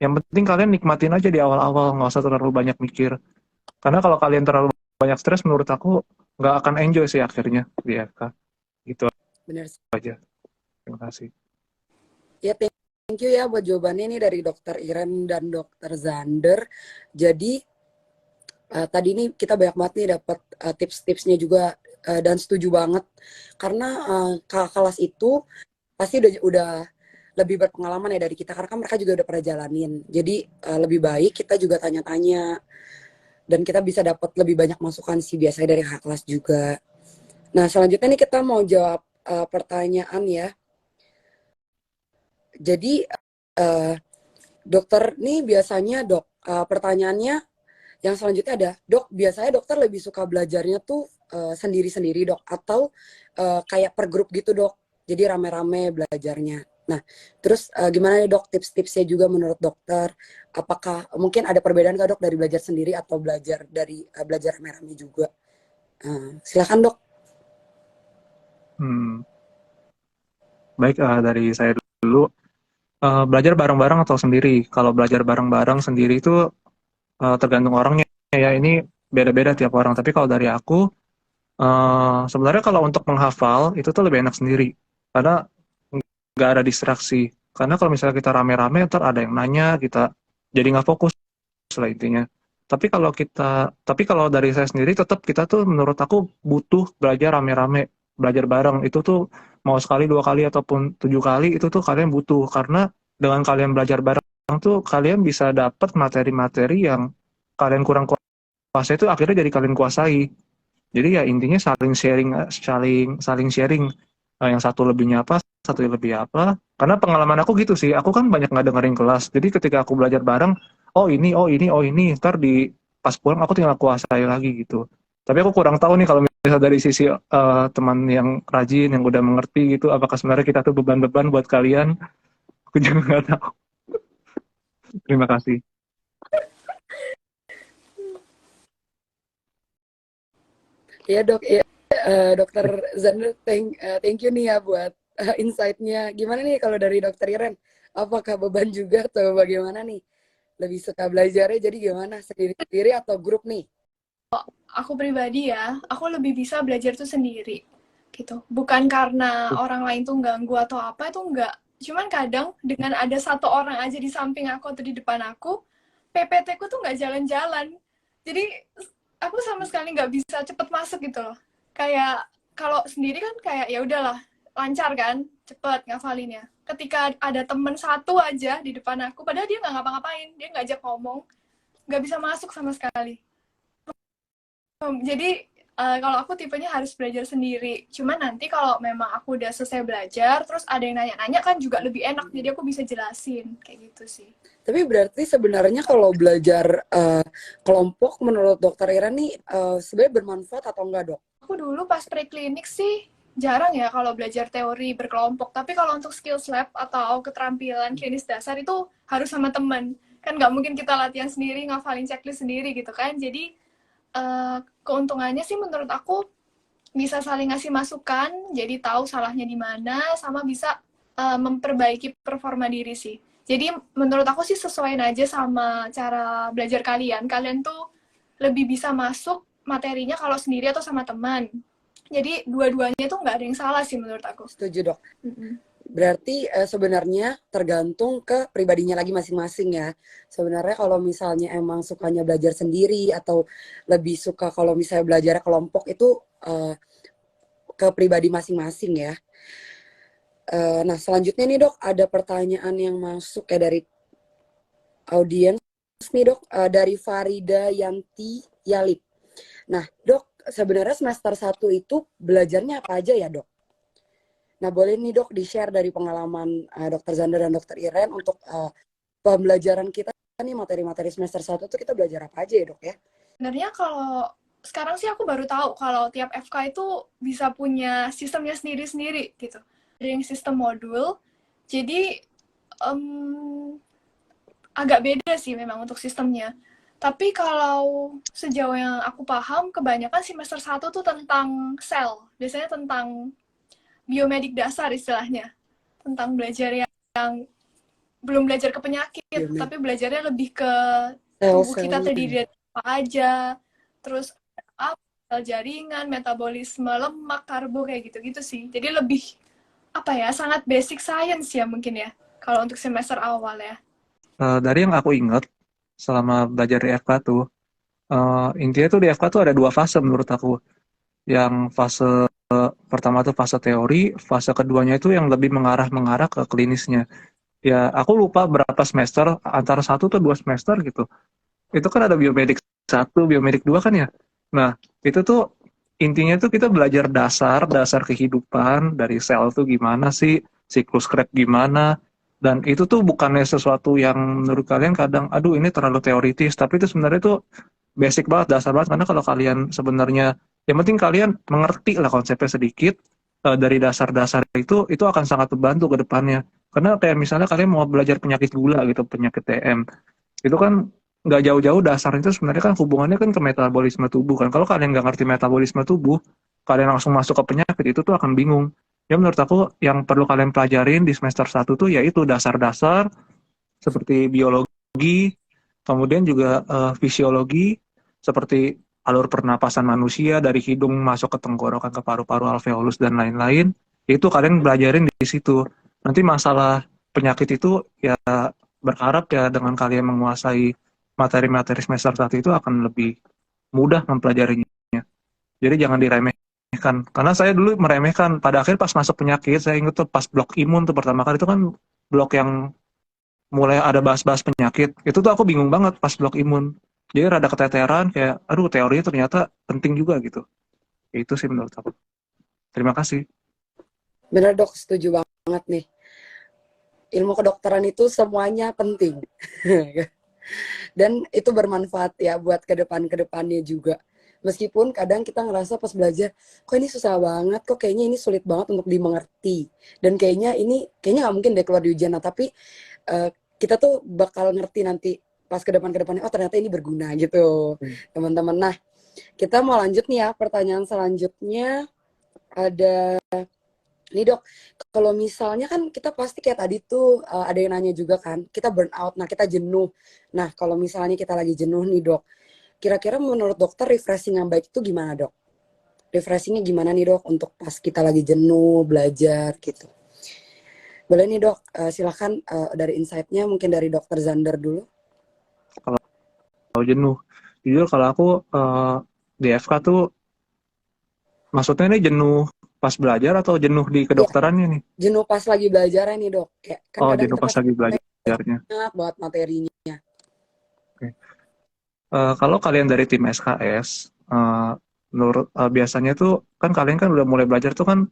Speaker 3: yang penting kalian nikmatin aja di awal-awal, nggak usah terlalu banyak mikir. Karena kalau kalian terlalu banyak stres, menurut aku nggak akan enjoy sih akhirnya di FK. Gitu
Speaker 1: Benar.
Speaker 3: aja. Terima kasih.
Speaker 1: Ya, thank you ya buat jawabannya nih dari Dokter Iren dan Dokter Zander. Jadi tadi nih kita banyak banget nih dapat tips-tipsnya juga dan setuju banget karena kakak kelas itu pasti udah lebih berpengalaman ya dari kita karena kan mereka juga udah pernah jalanin. Jadi lebih baik kita juga tanya-tanya dan kita bisa dapat lebih banyak masukan sih biasanya dari kakak kelas juga. Nah, selanjutnya nih kita mau jawab pertanyaan ya. Jadi dokter nih biasanya dok, pertanyaannya yang selanjutnya ada, dok biasanya dokter lebih suka belajarnya tuh sendiri-sendiri dok atau kayak per grup gitu dok, jadi rame-rame belajarnya. Nah terus gimana nih dok tips-tipsnya juga menurut dokter, apakah mungkin ada perbedaan nggak dok dari belajar sendiri atau belajar dari belajar rame-rame juga? Silakan dok.
Speaker 3: Baik, dari saya dulu. Belajar bareng-bareng atau sendiri? Kalau belajar bareng-bareng sendiri itu tergantung orangnya ya, ini beda-beda tiap orang. Tapi kalau dari aku, sebenarnya kalau untuk menghafal itu tuh lebih enak sendiri, karena nggak ada distraksi. Karena kalau misalnya kita rame-rame, ntar ada yang nanya, kita jadi nggak fokus lah intinya. Tapi kalau dari saya sendiri, tetap kita tuh menurut aku butuh belajar rame-rame, belajar bareng. Itu tuh mau sekali, 2 kali, ataupun 7 kali, itu tuh kalian butuh. Karena dengan kalian belajar bareng tuh, kalian bisa dapat materi-materi yang kalian kurang kuasai itu akhirnya jadi kalian kuasai. Jadi ya intinya saling sharing, saling sharing. Yang satu lebihnya apa, satu lebih apa. Karena pengalaman aku gitu sih, aku kan banyak nggak dengerin kelas. Jadi ketika aku belajar bareng, oh ini, oh ini, oh ini, ntar di pas pulang aku tinggal kuasai lagi gitu. Tapi aku kurang tahu nih kalau misalnya dari sisi teman yang rajin, yang udah mengerti gitu, apakah sebenarnya kita tuh beban-beban buat kalian? Aku juga nggak tahu. Terima kasih.
Speaker 1: Ya dok, ya dokter Zander, thank you nih ya buat insight-nya. Gimana nih kalau dari dokter Iren? Apakah beban juga atau bagaimana nih? Lebih suka belajarnya jadi gimana? Sendiri-sendiri atau grup nih?
Speaker 2: Aku pribadi ya, aku lebih bisa belajar tuh sendiri gitu. Bukan karena orang lain tuh ganggu atau apa, itu enggak. Cuman kadang dengan ada satu orang aja di samping aku atau di depan aku, PPT ku tuh nggak jalan-jalan. Jadi aku sama sekali nggak bisa cepet masuk gitu loh. Kayak kalau sendiri kan kayak ya udahlah, lancar kan, cepet ngafalinnya. Ketika ada temen satu aja di depan aku, padahal dia nggak ngapa-ngapain, dia nggak ajak ngomong, nggak bisa masuk sama sekali. Jadi kalau aku tipenya harus belajar sendiri. Cuman nanti kalau memang aku udah selesai belajar, terus ada yang nanya-nanya kan juga lebih enak. Jadi aku bisa jelasin kayak gitu sih.
Speaker 1: Tapi berarti sebenarnya kalau belajar kelompok menurut dokter Iren nih sebenarnya bermanfaat atau enggak dok?
Speaker 2: Aku dulu pas preklinik sih jarang ya kalau belajar teori berkelompok. Tapi kalau untuk skills lab atau keterampilan klinis dasar itu harus sama teman. Kan nggak mungkin kita latihan sendiri, ngafalin checklist sendiri gitu kan. Jadi keuntungannya sih menurut aku bisa saling ngasih masukan, jadi tahu salahnya di mana, sama bisa memperbaiki performa diri sih. Jadi menurut aku sih sesuaiin aja sama cara belajar kalian. Kalian tuh lebih bisa masuk materinya kalau sendiri atau sama teman. Jadi dua-duanya tuh nggak ada yang salah sih menurut aku.
Speaker 1: Setuju, Dok. Berarti sebenarnya tergantung ke pribadinya lagi masing-masing ya. Sebenarnya kalau misalnya emang sukanya belajar sendiri atau lebih suka kalau misalnya belajar kelompok itu ke pribadi masing-masing ya. Nah selanjutnya nih Dok, ada pertanyaan yang masuk ya dari audiens nih Dok, dari Farida Yanti Yalip. Nah Dok, sebenarnya semester 1 itu belajarnya apa aja ya Dok? Nah, boleh nih Dok di-share dari pengalaman Dr. Zander dan Dr. Iren untuk pembelajaran kita nih materi-materi semester 1 tuh kita belajar apa aja ya Dok ya?
Speaker 2: Sebenarnya kalau sekarang sih aku baru tahu kalau tiap FK itu bisa punya sistemnya sendiri-sendiri gitu. Ada yang sistem modul, jadi agak beda sih memang untuk sistemnya. Tapi kalau sejauh yang aku paham, kebanyakan semester 1 tuh tentang sel. Biasanya tentang biomedik dasar istilahnya, tentang belajar yang belum belajar ke penyakit, tapi belajarnya lebih ke tubuh kita terdiri dari apa aja, terus sel jaringan, metabolisme lemak, karbo kayak gitu-gitu sih. Jadi lebih apa ya, sangat basic science ya mungkin ya kalau untuk semester awal ya.
Speaker 3: Dari yang aku ingat selama belajar di FK tuh, intinya tuh di FK tuh ada 2 fase menurut aku. Yang fase pertama tuh fase teori, fase keduanya itu yang lebih mengarah ke klinisnya. Ya, aku lupa berapa semester, antara 1 atau 2 semester gitu. Itu kan ada biomedik 1, biomedik 2 kan ya. Nah, itu tuh intinya tuh kita belajar dasar kehidupan, dari sel tuh gimana sih, siklus Krebs gimana, dan itu tuh bukannya sesuatu yang menurut kalian kadang, aduh ini terlalu teoritis, tapi itu sebenarnya tuh basic banget, dasar banget, karena kalau kalian sebenarnya, yang penting kalian mengerti lah konsepnya sedikit, dari dasar-dasar itu akan sangat membantu ke depannya. Karena kayak misalnya kalian mau belajar penyakit gula gitu, penyakit TM, itu kan nggak jauh-jauh dasar itu sebenarnya kan hubungannya kan ke metabolisme tubuh kan. Kalau kalian nggak ngerti metabolisme tubuh, kalian langsung masuk ke penyakit, itu tuh akan bingung. Ya menurut aku yang perlu kalian pelajarin di semester 1 tuh yaitu dasar-dasar seperti biologi, kemudian juga fisiologi, seperti alur pernapasan manusia dari hidung masuk ke tenggorokan, ke paru-paru, alveolus, dan lain-lain. Itu kalian belajarin di situ. Nanti masalah penyakit itu ya berharap ya dengan kalian menguasai materi-materi semester 1 itu akan lebih mudah mempelajarinya. Jadi jangan diremehkan. Karena saya dulu meremehkan. Pada akhir pas masuk penyakit, saya ingat tuh pas blok imun tuh pertama kali itu kan blok yang mulai ada bahas-bahas penyakit. Itu tuh aku bingung banget pas blok imun. Jadi rada keteteran kayak, aduh teorinya ternyata penting juga gitu. Itu sih menurut aku. Terima kasih.
Speaker 1: Benar Dok, setuju banget nih. Ilmu kedokteran itu semuanya penting. Dan itu bermanfaat ya buat kedepannya juga. Meskipun kadang kita ngerasa pas belajar, kok ini susah banget, kok kayaknya ini sulit banget untuk dimengerti. Dan kayaknya nggak mungkin deh keluar di ujian. Nah, tapi kita tuh bakal ngerti nanti pas kedepannya, oh ternyata ini berguna gitu, teman-teman. Nah, kita mau lanjut nih ya, pertanyaan selanjutnya ada nih Dok, kalau misalnya kan kita pasti kayak tadi tuh ada yang nanya juga kan, kita burn out, nah kita jenuh. Nah kalau misalnya kita lagi jenuh nih Dok, kira-kira menurut dokter refreshing yang baik itu gimana Dok? Refreshingnya gimana nih Dok untuk pas kita lagi jenuh, belajar gitu. Boleh nih Dok, silahkan dari insight-nya mungkin dari Dokter Zander dulu.
Speaker 3: Kalau jenuh, jujur kalau aku di FK tuh, maksudnya ini jenuh pas belajar atau jenuh di kedokterannya nih?
Speaker 1: Jenuh pas lagi belajarnya nih Dok. Kayak, kan kadang
Speaker 3: jenuh
Speaker 1: kita
Speaker 3: pas lagi belajarnya.
Speaker 1: banyak buat materinya.
Speaker 3: Okay. Kalau kalian dari tim SKS, menurut biasanya tuh kan kalian kan udah mulai belajar tuh kan,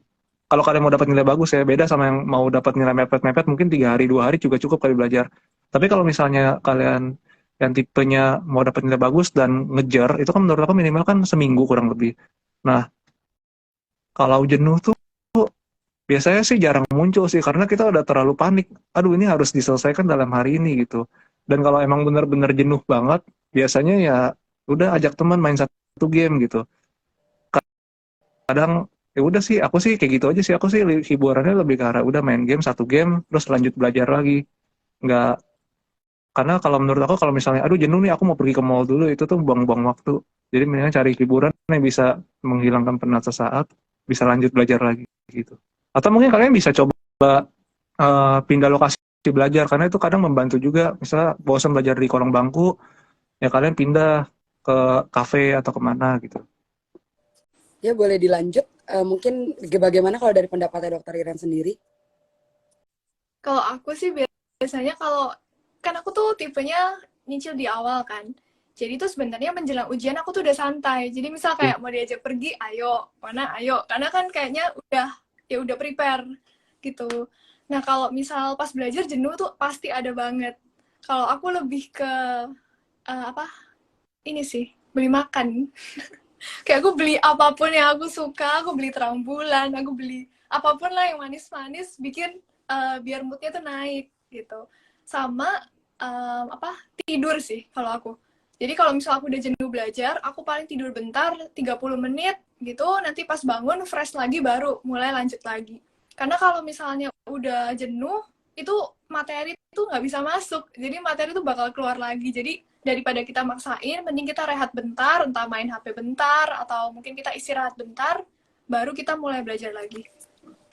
Speaker 3: kalau kalian mau dapat nilai bagus ya, beda sama yang mau dapat nilai mepet-mepet, mungkin 3 hari 2 hari juga cukup kali belajar. Tapi kalau misalnya kalian yang tipenya mau dapat nilai bagus dan ngejar, itu kan menurut aku minimal kan seminggu kurang lebih. Nah, kalau jenuh tuh biasanya sih jarang muncul sih karena kita udah terlalu panik. Aduh ini harus diselesaikan dalam hari ini gitu. Dan kalau emang bener-bener jenuh banget, biasanya ya udah ajak teman main satu game gitu. Kadang ya udah sih, aku sih kayak gitu aja sih. Aku sih hiburannya lebih ke arah udah main game satu game, terus lanjut belajar lagi. Nggak, karena kalau menurut aku kalau misalnya, aduh jenuh nih aku mau pergi ke mall dulu, itu tuh buang-buang waktu. Jadi mendingan cari hiburan yang bisa menghilangkan penat sesaat, bisa lanjut belajar lagi gitu. Atau mungkin kalian bisa coba pindah lokasi belajar karena itu kadang membantu juga. Misalnya bosan belajar di kolong bangku, ya kalian pindah ke kafe atau kemana gitu.
Speaker 1: Ya boleh dilanjut. Mungkin bagaimana kalau dari pendapatnya Dokter Iren sendiri?
Speaker 2: Kalau aku sih biasanya kalau kan aku tuh tipenya nyicil di awal kan. Jadi tuh sebenarnya menjelang ujian aku tuh udah santai. Jadi misal kayak mau diajak pergi, ayo, mana ayo. Karena kan kayaknya udah prepare gitu. Nah, kalau misal pas belajar jenuh tuh pasti ada banget. Kalau aku lebih ke apa? Ini sih, beli makan. Kayak aku beli apapun yang aku suka, aku beli terang bulan, aku beli apapun lah yang manis-manis bikin biar moodnya tuh naik gitu. Sama apa tidur sih kalau aku. Jadi kalau misalnya aku udah jenuh belajar, aku paling tidur bentar 30 menit gitu, nanti pas bangun fresh lagi baru mulai lanjut lagi. Karena kalau misalnya udah jenuh, itu materi itu nggak bisa masuk. Jadi materi itu bakal keluar lagi. Jadi daripada kita maksain, mending kita rehat bentar, entah main HP bentar, atau mungkin kita istirahat bentar, baru kita mulai belajar lagi.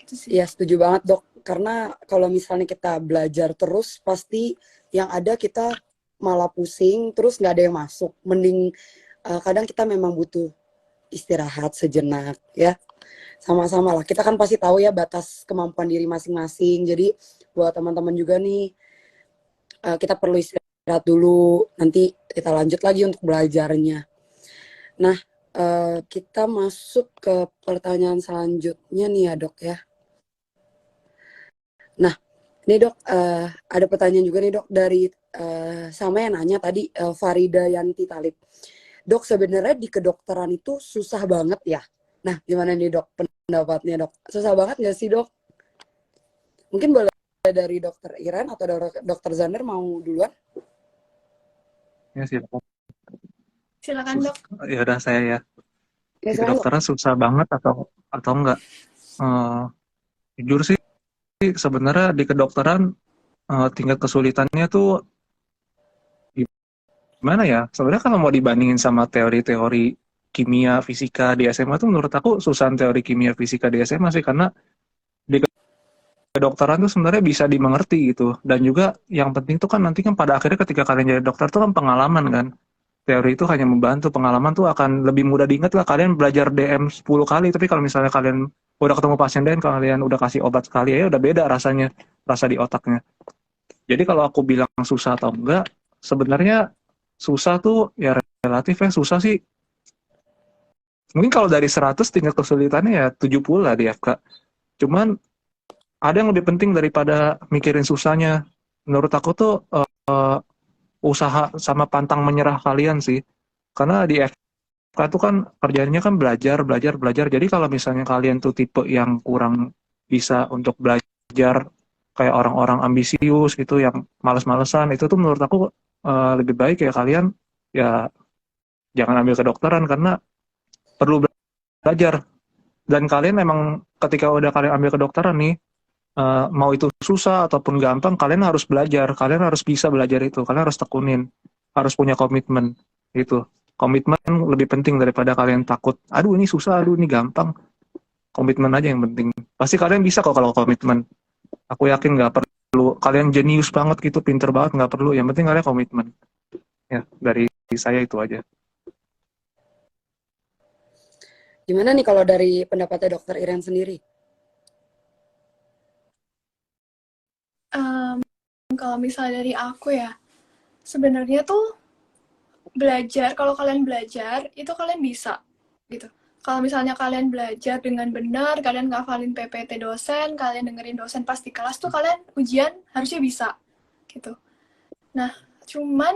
Speaker 2: Gitu sih.
Speaker 1: Ya setuju banget dok. Karena kalau misalnya kita belajar terus, pasti yang ada kita malah pusing, terus nggak ada yang masuk. Mending kadang kita memang butuh istirahat sejenak ya. Sama-sama lah. Kita kan pasti tahu ya batas kemampuan diri masing-masing. Jadi buat teman-teman juga nih, kita perlu istirahat dulu. Nanti kita lanjut lagi untuk belajarnya. Nah, kita masuk ke pertanyaan selanjutnya nih ya dok ya. Nah, ini dok, ada pertanyaan juga nih dok dari sama yang nanya tadi, Farida Yanti Talib. Dok, sebenarnya di kedokteran itu susah banget ya. Nah, gimana nih dok pendapatnya dok? Susah banget nggak sih dok? Mungkin boleh dari dokter Iren atau dokter Zander mau duluan?
Speaker 3: Ya silakan.
Speaker 2: Silakan dok.
Speaker 3: Ya udah saya ya.
Speaker 1: Ya,
Speaker 3: Di
Speaker 1: silakan dok.
Speaker 3: kedokteran susah banget atau enggak? Eh, jujur sih sebenarnya di kedokteran tingkat kesulitannya tuh gimana ya? Sebenarnya kalau mau dibandingin sama teori-teori kimia, fisika di SMA tuh menurut aku susahan teori kimia, fisika di SMA sih karena di kedokteran tuh sebenarnya bisa dimengerti gitu. Dan juga yang penting tuh kan nanti kan pada akhirnya ketika kalian jadi dokter tuh kan pengalaman kan. Teori itu hanya membantu, pengalaman tuh akan lebih mudah diingat lah. Kalian belajar DM 10 kali, tapi kalau misalnya kalian udah ketemu pasien dan kalian udah kasih obat sekali ya udah beda rasanya, rasa di otaknya. Jadi kalau aku bilang susah atau enggak, sebenarnya susah tuh ya relatif ya susah sih. Mungkin kalau dari 100 tingkat kesulitannya ya 70 lah di FK. Cuman ada yang lebih penting daripada mikirin susahnya. Menurut aku tuh usaha sama pantang menyerah kalian sih. Karena di FK tuh kan kerjanya kan belajar, belajar, belajar. Jadi kalau misalnya kalian tuh tipe yang kurang bisa untuk belajar kayak orang-orang ambisius gitu yang males-malesan itu tuh menurut aku lebih baik ya kalian ya jangan ambil kedokteran karena perlu belajar dan kalian emang ketika udah kalian ambil kedokteran nih mau itu susah ataupun gampang kalian harus belajar, kalian harus bisa belajar itu, kalian harus tekunin, harus punya komitmen itu. Komitmen lebih penting daripada kalian takut aduh ini susah, aduh ini gampang. Komitmen aja yang penting, pasti kalian bisa kok kalau komitmen. Aku yakin nggak perlu kalian jenius banget gitu, pinter banget, nggak perlu. Yang penting kalian komitmen. Ya, dari saya itu aja.
Speaker 1: Gimana nih kalau dari pendapatnya dokter Iren sendiri?
Speaker 2: Kalau misalnya dari aku ya, sebenarnya tuh belajar, kalau kalian belajar, itu kalian bisa gitu. Kalau misalnya kalian belajar dengan benar, kalian ngafalin PPT dosen, kalian dengerin dosen pas di kelas tuh kalian ujian harusnya bisa gitu. Nah, cuman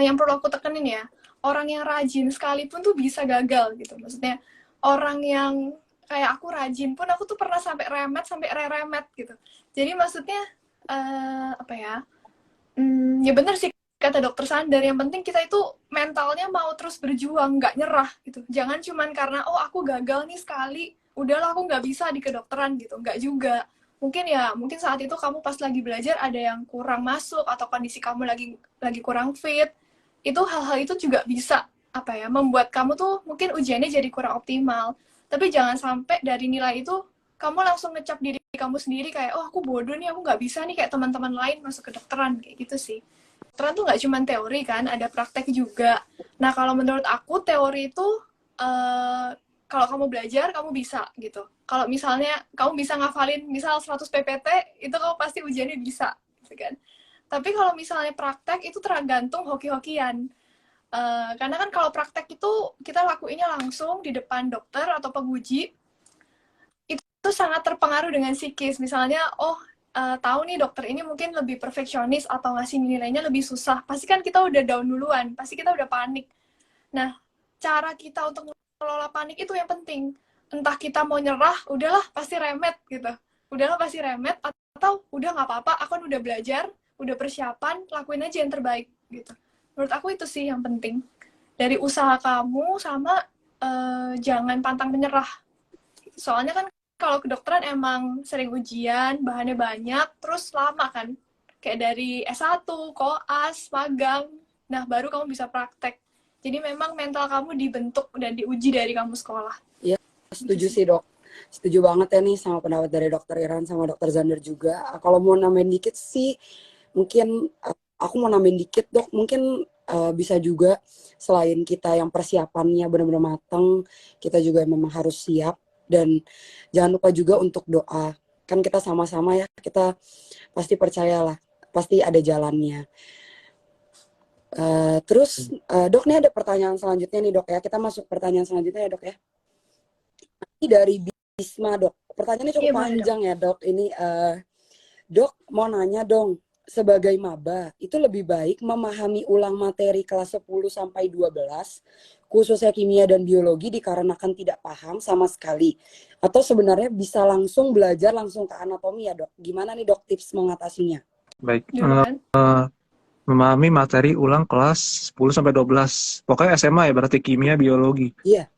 Speaker 2: yang perlu aku tekenin ya, orang yang rajin sekalipun tuh bisa gagal gitu. Maksudnya orang yang kayak aku rajin pun aku tuh pernah sampai remet, sampai re-remet gitu. Jadi maksudnya apa ya? Ya bener sih kata dokter Sandar, yang penting kita itu mentalnya mau terus berjuang, nggak nyerah gitu. Jangan cuman karena oh aku gagal nih sekali, udahlah aku nggak bisa di kedokteran gitu. Nggak juga. Mungkin saat itu kamu pas lagi belajar ada yang kurang masuk atau kondisi kamu lagi kurang fit. Itu hal-hal itu juga bisa apa ya membuat kamu tuh mungkin ujiannya jadi kurang optimal. Tapi jangan sampai dari nilai itu kamu langsung ngecap diri kamu sendiri kayak oh aku bodoh nih, aku nggak bisa nih kayak teman-teman lain masuk kedokteran kayak gitu sih. Kedokteran tuh nggak cuma teori kan, ada praktek juga. Nah kalau menurut aku teori itu uh, kalau kamu belajar kamu bisa gitu. Kalau misalnya kamu bisa ngafalin misal 100 PPT itu kamu pasti ujiannya bisa gitu kan. Tapi kalau misalnya praktek itu tergantung hoki-hokian. Karena kan kalau praktek itu kita lakuinnya langsung di depan dokter atau penguji, itu sangat terpengaruh dengan psikis. Misalnya, oh tahu nih dokter ini mungkin lebih perfeksionis atau ngasih nilainya lebih susah. Pasti kan kita udah down duluan, pasti kita udah panik. Nah, cara kita untuk mengelola panik itu yang penting. Entah kita mau nyerah, udahlah pasti remet gitu. Udahlah pasti remet, atau udah nggak apa-apa, aku kan udah belajar, udah persiapan, lakuin aja yang terbaik gitu. Menurut aku itu sih yang penting. Dari usaha kamu sama jangan pantang menyerah. Soalnya kan kalau kedokteran emang sering ujian, bahannya banyak, terus lama kan. Kayak dari S1, koas, magang, nah baru kamu bisa praktek. Jadi memang mental kamu dibentuk dan diuji dari kamu sekolah.
Speaker 1: Iya, setuju sih dok. Setuju banget ya nih sama pendapat dari dokter Iran sama dokter Zander juga. Kalau mau nambahin dikit sih, mungkin aku mau nambahin dikit dok. Mungkin bisa juga selain kita yang persiapannya benar-benar matang, kita juga memang harus siap. Dan jangan lupa juga untuk doa. Kan kita sama-sama ya, kita pasti percayalah, pasti ada jalannya. Terus dok, nih ada pertanyaan selanjutnya nih dok ya. Kita masuk pertanyaan selanjutnya ya dok ya. Ini dari Bisma dok. Pertanyaannya cukup panjang ya dok. Ini dok mau nanya dong. Sebagai maba, itu lebih baik memahami ulang materi kelas 10 sampai 12, khususnya kimia dan biologi dikarenakan tidak paham sama sekali. Atau sebenarnya bisa langsung belajar langsung ke anatomi ya dok. Gimana nih dok tips mengatasinya?
Speaker 3: Baik, memahami materi ulang kelas 10 sampai 12. Pokoknya SMA ya, berarti kimia, biologi.
Speaker 1: Iya.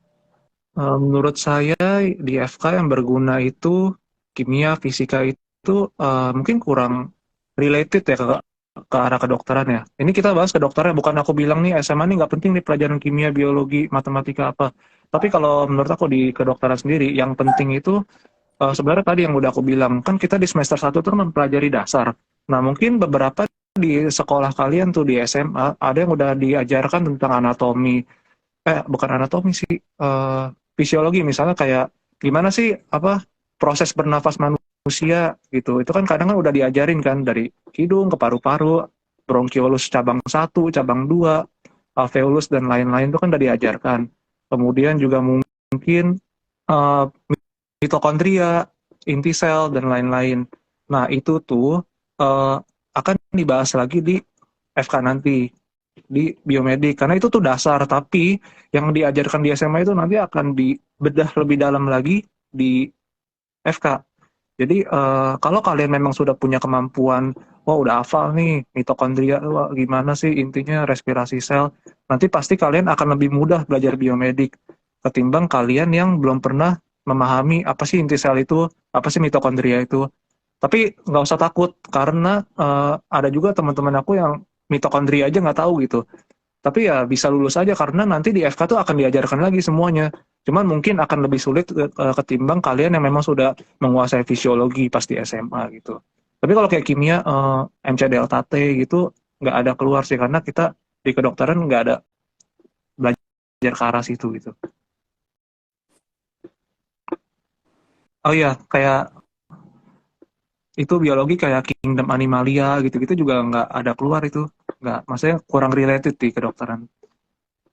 Speaker 3: Menurut saya di FK yang berguna itu kimia, fisika itu mungkin kurang related ya ke arah kedokteran ya. Ini kita bahas kedokteran, bukan aku bilang nih SMA nih nggak penting nih pelajaran kimia, biologi, matematika apa. Tapi kalau menurut aku di kedokteran sendiri, yang penting itu sebenarnya tadi yang udah aku bilang, kan kita di semester 1 tuh mempelajari dasar. Nah mungkin beberapa di sekolah kalian tuh di SMA, ada yang udah diajarkan tentang anatomi, bukan anatomi sih, fisiologi misalnya kayak gimana sih apa proses bernafas manusia gitu. Itu kan kadang kan udah diajarin kan dari hidung ke paru-paru, bronkiolus cabang 1, cabang 2, alveolus dan lain-lain itu kan udah diajarkan. Kemudian juga mungkin uh, mitokondria, inti sel dan lain-lain. Nah, itu tuh akan dibahas lagi di FK nanti di biomedik karena itu tuh dasar, tapi yang diajarkan di SMA itu nanti akan dibedah lebih dalam lagi di FK. Jadi kalau kalian memang sudah punya kemampuan, wah udah hafal nih mitokondria, wah, gimana sih intinya respirasi sel, nanti pasti kalian akan lebih mudah belajar biomedik ketimbang kalian yang belum pernah memahami apa sih inti sel itu, apa sih mitokondria itu. Tapi nggak usah takut karena ada juga teman-teman aku yang mitokondria aja nggak tahu gitu. Tapi ya bisa lulus aja karena nanti di FK tuh akan diajarkan lagi semuanya. Cuman mungkin akan lebih sulit ketimbang kalian yang memang sudah menguasai fisiologi pas di SMA gitu. Tapi kalau kayak kimia, MC delta T gitu nggak ada keluar sih karena kita di kedokteran nggak ada belajar ke arah situ gitu. Oh iya, kayak itu biologi kayak kingdom animalia gitu-gitu juga nggak ada keluar itu. Nggak, maksudnya kurang related di kedokteran.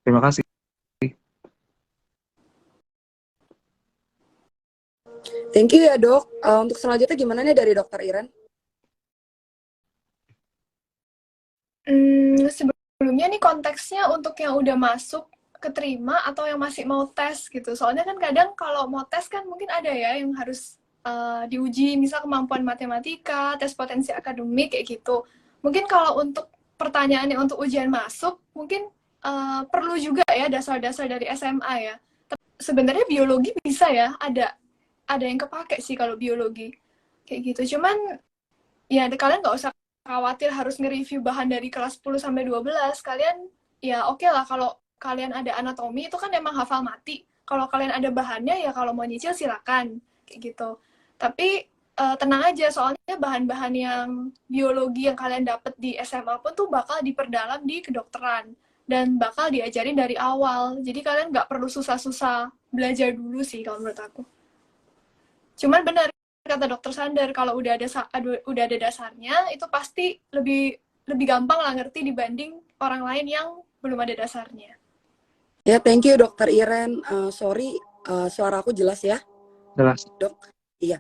Speaker 3: Terima kasih.
Speaker 1: Thank you ya dok. Untuk selanjutnya gimana nih dari dokter Iren?
Speaker 2: Sebelumnya nih konteksnya untuk yang udah masuk keterima atau yang masih mau tes gitu. Soalnya kan kadang kalau mau tes kan mungkin ada ya yang harus diuji, misal kemampuan matematika, tes potensi akademik kayak gitu. Mungkin kalau untuk pertanyaannya untuk ujian masuk, mungkin perlu juga ya dasar-dasar dari SMA ya. Sebenarnya biologi bisa ya, ada yang kepake sih kalau biologi kayak gitu. Cuman ya kalian nggak usah khawatir harus nge-review bahan dari kelas 10 sampai 12. Kalian ya oke lah kalau kalian ada anatomi itu kan emang hafal mati. Kalau kalian ada bahannya ya kalau mau nyicil silakan kayak gitu. Tapi tenang aja soalnya bahan-bahan yang biologi yang kalian dapet di SMA pun tuh bakal diperdalam di kedokteran dan bakal diajarin dari awal. Jadi kalian nggak perlu susah-susah belajar dulu sih kalau menurut aku. Cuman benar kata dokter Sander, kalau udah ada dasarnya itu pasti lebih gampang lah ngerti dibanding orang lain yang belum ada dasarnya.
Speaker 1: Ya, thank you Dokter Iren. Sorry, suara aku jelas ya?
Speaker 3: Jelas.
Speaker 1: Dok, iya.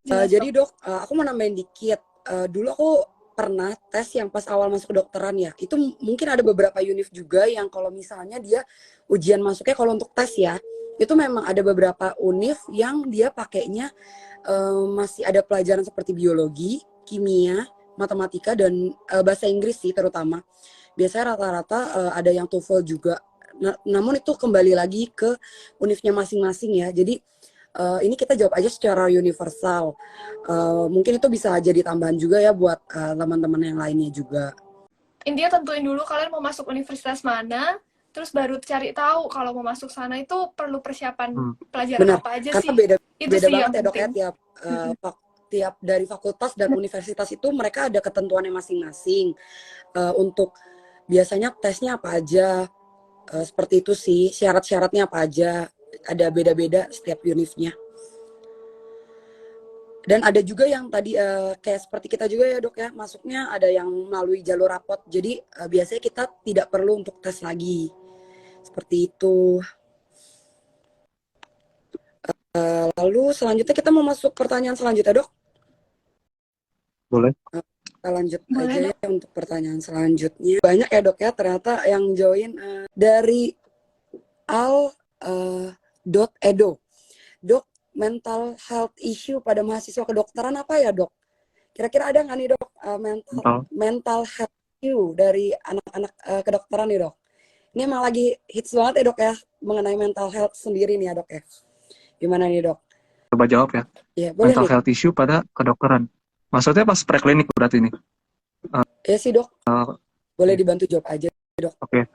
Speaker 2: Jelas,
Speaker 1: Jadi dok, aku mau nambahin dikit. Dulu aku pernah tes yang pas awal masuk kedokteran ya. Itu mungkin ada beberapa univ juga yang kalau misalnya dia ujian masuknya kalau untuk tes ya, itu memang ada beberapa univ yang dia pakainya masih ada pelajaran seperti biologi, kimia, matematika, dan bahasa Inggris sih terutama. Biasanya rata-rata ada yang TOEFL juga. Namun itu kembali lagi ke univnya masing-masing ya. Jadi ini kita jawab aja secara universal. Mungkin itu bisa jadi tambahan juga ya buat teman-teman yang lainnya juga.
Speaker 2: Intinya tentuin dulu kalian mau masuk universitas mana, terus baru cari tahu kalau mau masuk sana itu perlu persiapan pelajaran
Speaker 1: Benar,
Speaker 2: apa aja
Speaker 1: karena
Speaker 2: sih.
Speaker 1: beda
Speaker 2: Itu sih
Speaker 1: banget
Speaker 2: yang
Speaker 1: ya dok ya,
Speaker 2: penting.
Speaker 1: tiap dari fakultas dan universitas itu mereka ada ketentuannya masing-masing. Untuk biasanya tesnya apa aja, seperti itu sih, syarat-syaratnya apa aja, ada beda-beda setiap univnya. Dan ada juga yang tadi kayak seperti kita juga ya dok ya, masuknya ada yang melalui jalur rapot. Jadi biasanya kita tidak perlu untuk tes lagi. Seperti itu. Lalu selanjutnya kita mau masuk pertanyaan selanjutnya dok.
Speaker 3: Boleh.
Speaker 1: Kita lanjut
Speaker 2: Boleh,
Speaker 1: aja
Speaker 2: Dok.
Speaker 1: ya untuk pertanyaan selanjutnya. Banyak ya dok ya ternyata yang join dari al.edo. Dok, mental health issue pada mahasiswa kedokteran apa ya dok? Kira-kira ada nggak nih dok mental health issue dari anak-anak kedokteran nih dok? Ini emang lagi hits banget ya dok ya mengenai mental health sendiri nih ya dok ya. Gimana nih dok?
Speaker 3: Coba jawab ya.
Speaker 1: Iya boleh
Speaker 3: Mental
Speaker 1: nih.
Speaker 3: health issue pada kedokteran. Maksudnya pas preklinik berarti ini?
Speaker 1: Ya sih dok. Boleh dibantu jawab aja dok.
Speaker 3: Oke.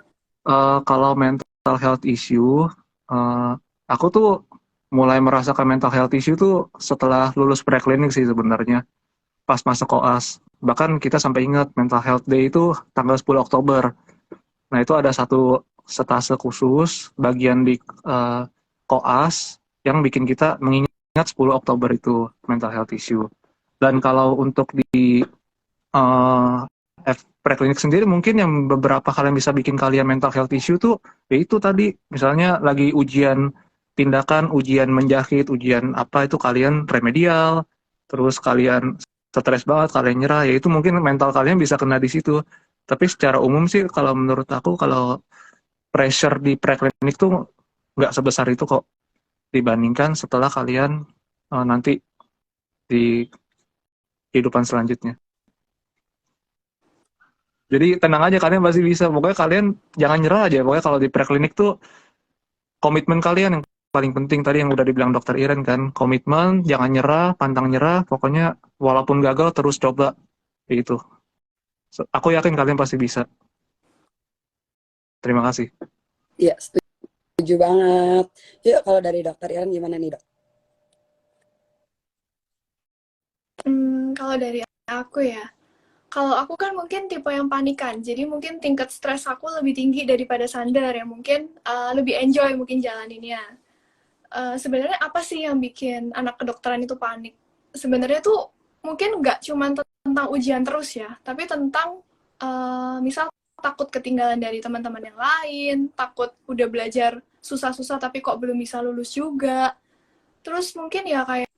Speaker 3: Kalau mental health issue, aku tuh mulai merasakan mental health issue tuh setelah lulus preklinik sih sebenarnya. Pas masuk koas. Bahkan kita sampai ingat mental health day itu tanggal 10 Oktober. Nah itu ada satu stase khusus bagian di koas yang bikin kita mengingat 10 Oktober itu mental health issue. Dan kalau untuk di preklinik sendiri mungkin yang beberapa hal yang bisa bikin kalian mental health issue tuh yaitu tadi misalnya lagi ujian tindakan, ujian menjahit, ujian apa itu kalian remedial, terus kalian stres banget, kalian nyerah, ya itu mungkin mental kalian bisa kena di situ. Tapi secara umum sih kalau menurut aku kalau pressure di preklinik tuh nggak sebesar itu kok dibandingkan setelah kalian nanti di kehidupan selanjutnya. Jadi tenang aja, kalian pasti bisa. Pokoknya kalian jangan nyerah aja. Pokoknya kalau di preklinik tuh komitmen kalian yang paling penting tadi yang udah dibilang dokter Iren kan. Komitmen, jangan nyerah, pantang nyerah. Pokoknya walaupun gagal terus coba. Gitu. Aku yakin kalian pasti bisa. Terima kasih.
Speaker 1: Iya, setuju banget. Yuk, kalau dari dokter Iren gimana nih dok?
Speaker 2: Kalau dari aku ya, kalau aku kan mungkin tipe yang panikan, jadi mungkin tingkat stres aku lebih tinggi daripada Sander yang mungkin lebih enjoy mungkin jalaninnya. Sebenarnya apa sih yang bikin anak kedokteran itu panik? Sebenarnya tuh mungkin nggak cuma tentang ujian terus ya, tapi tentang misal takut ketinggalan dari teman-teman yang lain, takut udah belajar susah-susah tapi kok belum bisa lulus juga. Terus mungkin ya kayak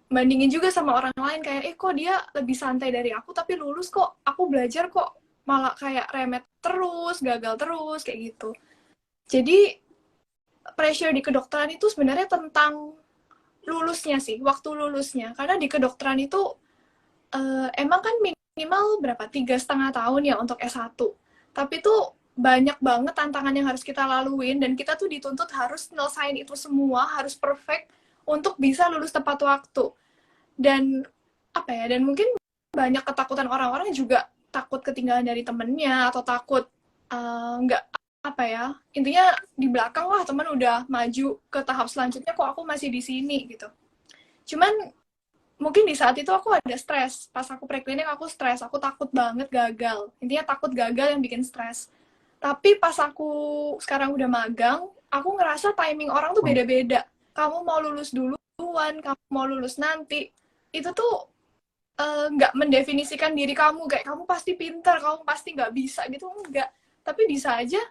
Speaker 2: bandingin juga sama orang lain kayak kok dia lebih santai dari aku tapi lulus kok, aku belajar kok malah kayak remet terus, gagal terus kayak gitu. Jadi pressure di kedokteran itu sebenarnya tentang lulusnya sih, waktu lulusnya. Karena di kedokteran itu emang kan minimal berapa? 3,5 tahun ya untuk S1. Tapi tuh banyak banget tantangan yang harus kita laluin dan kita tuh dituntut harus nyelesain itu semua, harus perfect untuk bisa lulus tepat waktu. Dan apa ya? Dan mungkin banyak ketakutan orang-orang juga takut ketinggalan dari temennya atau takut nggak apa ya, intinya di belakang lah teman udah maju ke tahap selanjutnya kok aku masih di sini gitu. Cuman mungkin di saat itu aku ada stres. Pas aku preklinik aku stres, aku takut banget gagal. Intinya takut gagal yang bikin stres. Tapi pas aku sekarang udah magang, aku ngerasa timing orang tuh beda-beda. Kamu mau lulus duluan, kamu mau lulus nanti. Itu tuh nggak mendefinisikan diri kamu kayak kamu pasti pintar, kamu pasti nggak bisa gitu, enggak. Tapi bisa aja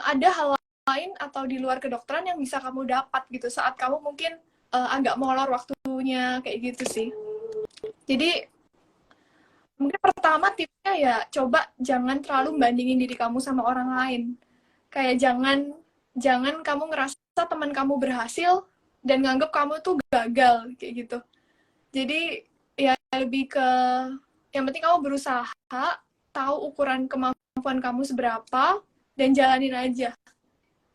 Speaker 2: ada hal lain atau di luar kedokteran yang bisa kamu dapat gitu saat kamu mungkin agak molor waktunya kayak gitu sih. Jadi mungkin pertama tipsnya ya coba jangan terlalu bandingin diri kamu sama orang lain. Kayak jangan kamu ngerasa teman kamu berhasil dan nganggep kamu tuh gagal kayak gitu. Jadi ya lebih ke yang penting kamu berusaha, tahu ukuran kemampuan kamu seberapa dan jalanin aja.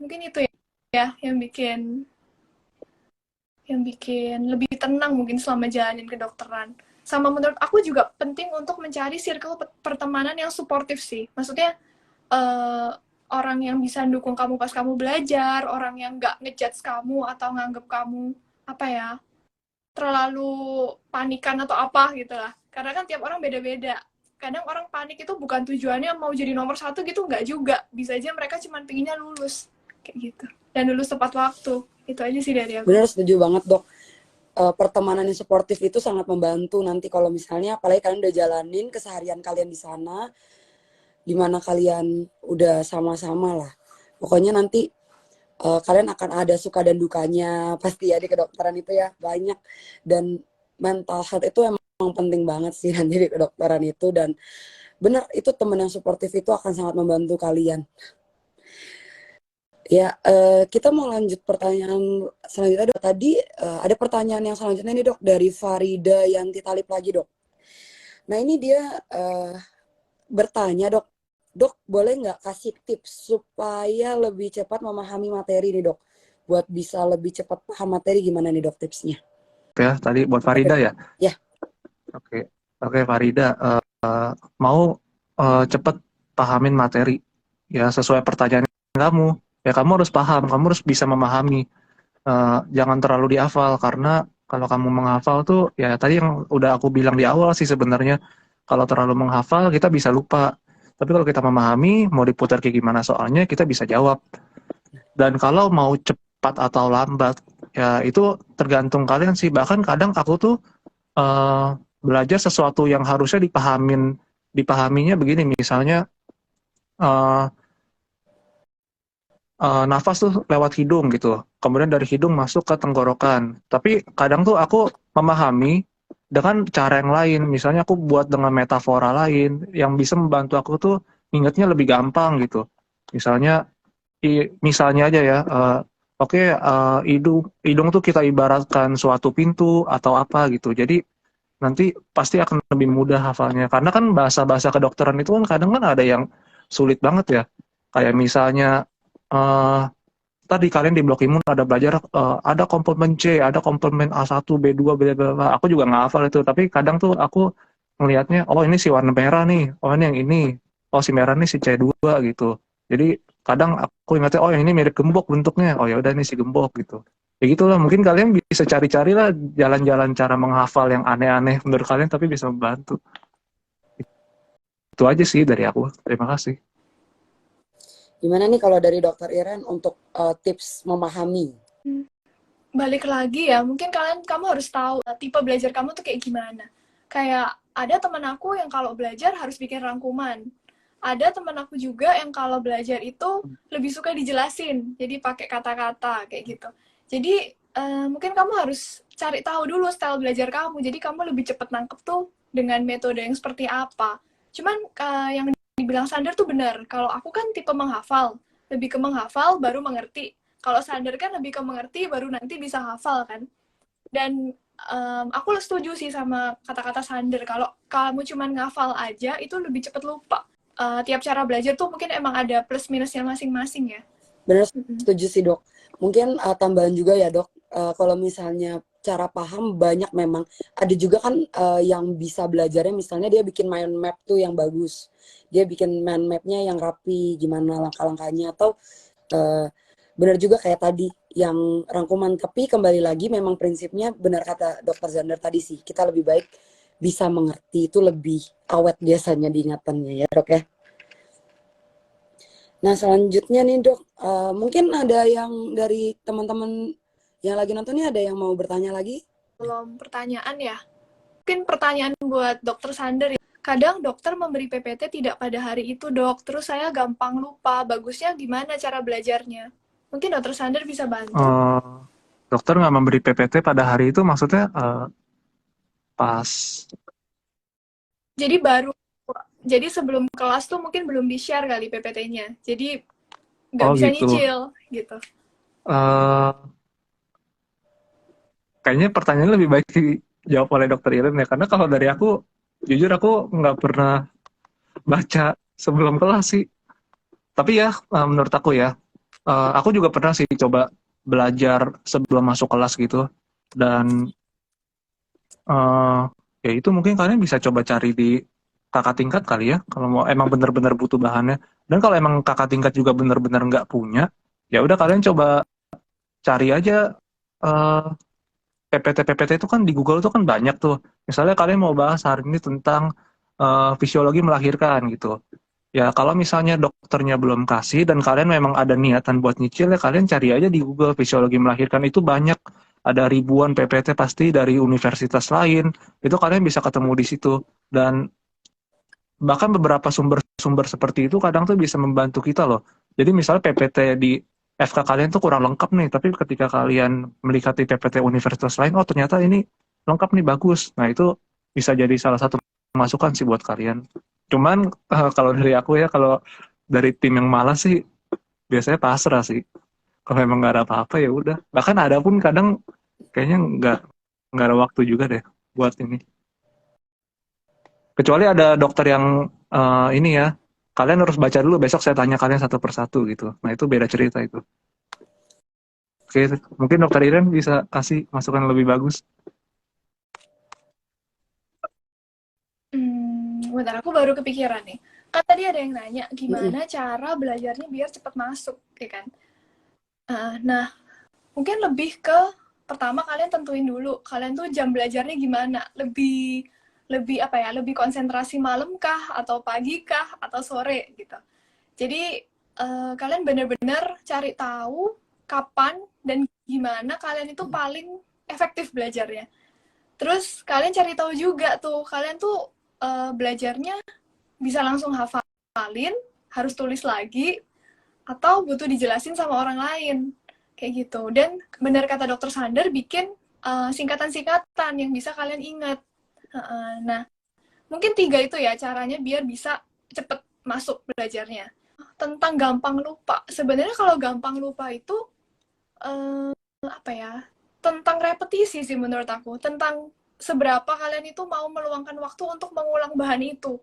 Speaker 2: Mungkin itu ya yang bikin lebih tenang mungkin selama jalanin kedokteran. Sama menurut aku juga penting untuk mencari circle pertemanan yang suportif sih. Maksudnya orang yang bisa dukung kamu pas kamu belajar, orang yang nggak ngejudge kamu atau nganggep kamu apa ya terlalu panikan atau apa gitu lah. Karena kan tiap orang beda-beda. Kadang orang panik itu bukan tujuannya mau jadi nomor 1 gitu, nggak juga. Bisa aja mereka cuma pinginnya lulus kayak gitu dan lulus tepat waktu. Itu aja sih dari aku.
Speaker 1: Benar, setuju banget dok. Pertemanan yang suportif itu sangat membantu nanti kalau misalnya apalagi kalian udah jalanin keseharian kalian di sana, dimana kalian udah sama-sama lah. Pokoknya nanti kalian akan ada suka dan dukanya pasti ya di kedokteran itu ya banyak, dan mental health itu emang penting banget sih nanti di kedokteran itu. Dan benar itu teman yang suportif itu akan sangat membantu kalian. Ya, kita mau lanjut pertanyaan selanjutnya dok. Tadi ada pertanyaan yang selanjutnya nih dok dari Farida Yanti Talib lagi dok. Nah ini dia bertanya dok, dok boleh nggak kasih tips supaya lebih cepat memahami materi nih dok? Buat bisa lebih cepat paham materi gimana nih dok tipsnya?
Speaker 3: Ya, tadi buat Farida ya?
Speaker 1: Ya.
Speaker 3: Oke Farida, mau cepat pahamin materi, ya sesuai pertanyaan kamu. Ya kamu harus paham, kamu harus bisa memahami. Jangan terlalu dihafal, karena kalau kamu menghafal tuh, ya tadi yang udah aku bilang di awal sih sebenarnya, kalau terlalu menghafal kita bisa lupa. Tapi kalau kita memahami, mau diputar kayak gimana soalnya, kita bisa jawab. Dan kalau mau cepat atau lambat, ya itu tergantung kalian sih. Bahkan kadang aku tuh belajar sesuatu yang harusnya dipahaminya begini, misalnya nafas tuh lewat hidung gitu, kemudian dari hidung masuk ke tenggorokan. Tapi kadang tuh aku memahami dengan cara yang lain, misalnya aku buat dengan metafora lain yang bisa membantu aku tuh ingatnya lebih gampang gitu. Misalnya aja ya, hidung tuh kita ibaratkan suatu pintu atau apa gitu. Jadi nanti pasti akan lebih mudah hafalnya. Karena kan bahasa-bahasa kedokteran itu kan kadang kan ada yang sulit banget ya. Kayak misalnya tadi kalian di blok imun ada belajar ada komplement C, ada komplement A1, B2, bla. Aku juga nggak hafal itu, tapi kadang tuh aku ngelihatnya, oh ini si warna merah nih, oh ini yang ini, oh si merah nih si C2 gitu. Jadi kadang aku ingatnya, oh yang ini mirip gembok bentuknya, oh ya udah ini si gembok gitu. Ya gitulah, mungkin kalian bisa cari-cari lah jalan-jalan cara menghafal yang aneh-aneh menurut kalian, tapi bisa membantu. Itu aja sih dari aku. Terima kasih.
Speaker 1: Gimana nih kalau dari dokter Iren untuk tips memahami?
Speaker 2: Balik lagi ya, mungkin kamu harus tahu tipe belajar kamu tuh kayak gimana. Kayak ada teman aku yang kalau belajar harus bikin rangkuman. Ada teman aku juga yang kalau belajar itu lebih suka dijelasin, jadi pakai kata-kata kayak gitu. Jadi mungkin kamu harus cari tahu dulu style belajar kamu, jadi kamu lebih cepat nangkep tuh dengan metode yang seperti apa. Cuman yang dibilang Sander tuh benar, kalau aku kan tipe menghafal, lebih ke menghafal baru mengerti. Kalau Sander kan lebih ke mengerti baru nanti bisa hafal kan. Dan aku setuju sih sama kata-kata Sander, kalau kamu cuman ngafal aja itu lebih cepet lupa. Tiap cara belajar tuh mungkin emang ada plus minusnya masing-masing ya.
Speaker 1: Bener, setuju sih dok. Mungkin tambahan juga ya dok, kalau misalnya cara paham banyak memang. Ada juga kan yang bisa belajarnya misalnya dia bikin mind map tuh yang bagus. Dia bikin mind mapnya yang rapi, gimana langkah-langkahnya. Atau benar juga kayak tadi yang rangkuman. Tapi kembali lagi memang prinsipnya benar kata dokter Zander tadi sih. Kita lebih baik bisa mengerti, itu lebih awet biasanya diingatannya ya dok ya. Nah selanjutnya nih dok, mungkin ada yang dari teman-teman yang lagi nonton nih ada yang mau bertanya lagi?
Speaker 2: Belum pertanyaan ya? Mungkin pertanyaan buat dokter Sander ya. Kadang dokter memberi PPT tidak pada hari itu dok, terus saya gampang lupa, bagusnya gimana cara belajarnya? Mungkin dokter Sander bisa bantu.
Speaker 3: Dokter nggak memberi PPT pada hari itu maksudnya pas.
Speaker 2: Jadi sebelum kelas tuh mungkin belum di-share kali PPT-nya. Jadi nggak
Speaker 3: Oh
Speaker 2: bisa
Speaker 3: gitu.
Speaker 2: nyicil gitu.
Speaker 3: Eh, Kayaknya pertanyaannya lebih baik dijawab oleh dokter Iren ya, karena kalau dari aku, jujur aku nggak pernah baca sebelum kelas sih. Tapi ya, menurut aku ya, aku juga pernah sih coba belajar sebelum masuk kelas gitu. Dan eh, ya itu mungkin kalian bisa coba cari di kakak tingkat kali ya, kalau mau emang benar-benar butuh bahannya. Dan kalau emang kakak tingkat juga benar-benar nggak punya, ya udah kalian coba cari aja PPT-PPT itu kan di Google tuh kan banyak tuh. Misalnya kalian mau bahas hari ini tentang fisiologi melahirkan gitu. Ya kalau misalnya dokternya belum kasih dan kalian memang ada niatan buat nyicil ya kalian cari aja di Google fisiologi melahirkan itu banyak. Ada ribuan PPT pasti dari universitas lain. Itu kalian bisa ketemu di situ. Dan bahkan beberapa sumber-sumber seperti itu kadang tuh bisa membantu kita loh. Jadi misalnya PPT di FK kalian tuh kurang lengkap nih, tapi ketika kalian melihat di PPT universitas lain, oh ternyata ini lengkap nih, bagus. Nah itu bisa jadi salah satu masukan sih buat kalian. Cuman kalau dari aku ya, kalau dari tim yang malas sih, biasanya pasrah sih. Kalau emang nggak ada apa-apa ya udah. Bahkan ada pun kadang kayaknya nggak ada waktu juga deh buat ini. Kecuali ada dokter yang ini ya, kalian harus baca dulu, besok saya tanya kalian satu persatu gitu. Nah itu beda cerita itu. Oke, mungkin dokter Iren bisa kasih masukan lebih bagus.
Speaker 2: Bentar, aku baru kepikiran nih. Kan tadi ada yang nanya, gimana cara belajarnya biar cepat masuk, ya kan? Nah, mungkin lebih ke pertama kalian tentuin dulu, kalian tuh jam belajarnya gimana? Lebih apa ya? Lebih konsentrasi malam kah atau pagi kah atau sore gitu. Jadi kalian benar-benar cari tahu kapan dan gimana kalian itu paling efektif belajarnya. Terus kalian cari tahu juga tuh, kalian tuh belajarnya bisa langsung hafalin, harus tulis lagi, atau butuh dijelasin sama orang lain. Kayak gitu. Dan benar kata dokter Sander, bikin singkatan-singkatan yang bisa kalian ingat. Nah, mungkin 3 itu ya caranya biar bisa cepet masuk belajarnya. Tentang gampang lupa. Sebenarnya kalau gampang lupa itu, apa ya, tentang repetisi sih menurut aku. Tentang seberapa kalian itu mau meluangkan waktu untuk mengulang bahan itu.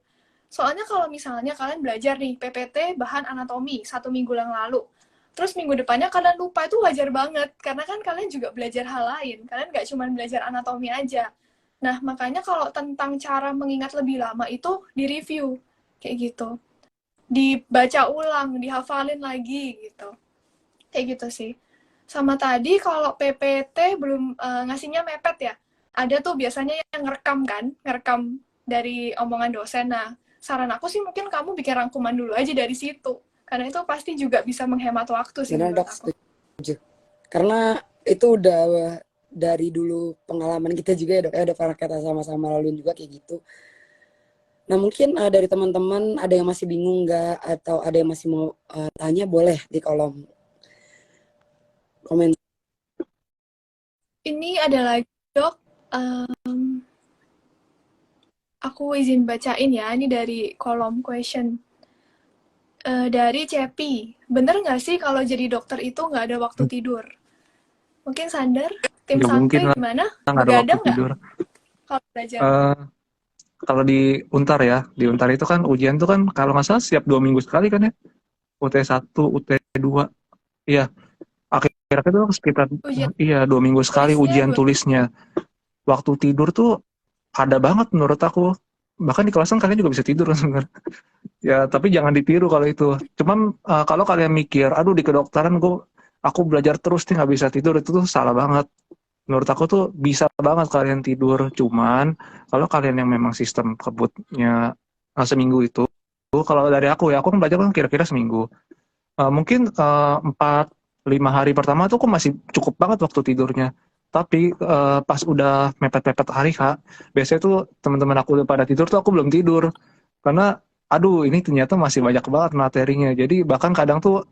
Speaker 2: Soalnya kalau misalnya kalian belajar nih PPT bahan anatomi 1 minggu yang lalu, terus minggu depannya kalian lupa, itu wajar banget. Karena kan kalian juga belajar hal lain. Kalian nggak cuma belajar anatomi aja. Nah, makanya kalau tentang cara mengingat lebih lama itu di-review. Kayak gitu. Dibaca ulang, dihafalin lagi gitu. Kayak gitu sih. Sama tadi kalau PPT belum ngasihnya mepet ya. Ada tuh biasanya yang ngerekam kan, ngerekam dari omongan dosen. Nah, saran aku sih mungkin kamu bikin rangkuman dulu aja dari situ. Karena itu pasti juga bisa menghemat waktu sih
Speaker 1: Benar
Speaker 2: menurut
Speaker 1: dok,
Speaker 2: aku.
Speaker 1: setuju. Karena itu udah dari dulu pengalaman kita juga ya dok, udah pernah kita sama-sama laluin juga kayak gitu. Nah mungkin dari teman-teman ada yang masih bingung nggak atau ada yang masih mau tanya, boleh di kolom komen.
Speaker 2: Ini ada lagi dok, aku izin bacain ya, ini dari kolom question. Dari Cepi. Bener nggak sih kalau jadi dokter itu nggak ada waktu tidur? Mungkin Sander, tim
Speaker 3: Nggak mungkin
Speaker 2: santai
Speaker 3: lah,
Speaker 2: gimana?
Speaker 3: nggak ada waktu
Speaker 2: Begadang nggak
Speaker 3: tidur.
Speaker 2: kalau belajar?
Speaker 3: Eh, Kalau di Untar ya, di Untar itu kan ujian tuh kan kalau nggak salah setiap 2 minggu sekali kan ya, UT1, UT2. Iya, akhir-akhir itu sekitar,
Speaker 2: Ujian
Speaker 3: iya 2 minggu sekali
Speaker 2: tulisnya
Speaker 3: ujian
Speaker 2: 2 minggu.
Speaker 3: tulisnya. Waktu tidur tuh ada banget menurut aku. Bahkan di kelas kan kalian juga bisa tidur sebenarnya. Ya, tapi jangan ditiru kalau itu. Cuman kalau kalian mikir, aduh di kedokteran aku belajar terus nih nggak bisa tidur, itu tuh salah banget. Menurut aku tuh bisa banget kalian tidur. Cuman kalau kalian yang memang sistem kebutnya seminggu itu, kalau dari aku kan belajar kan kira-kira seminggu. Mungkin 4-5 hari pertama tuh aku masih cukup banget waktu tidurnya. Tapi pas udah mepet-mepet hari Kak, biasanya tuh teman-teman aku udah pada tidur tuh aku belum tidur. Karena aduh ini ternyata masih banyak banget materinya. Jadi bahkan kadang tuh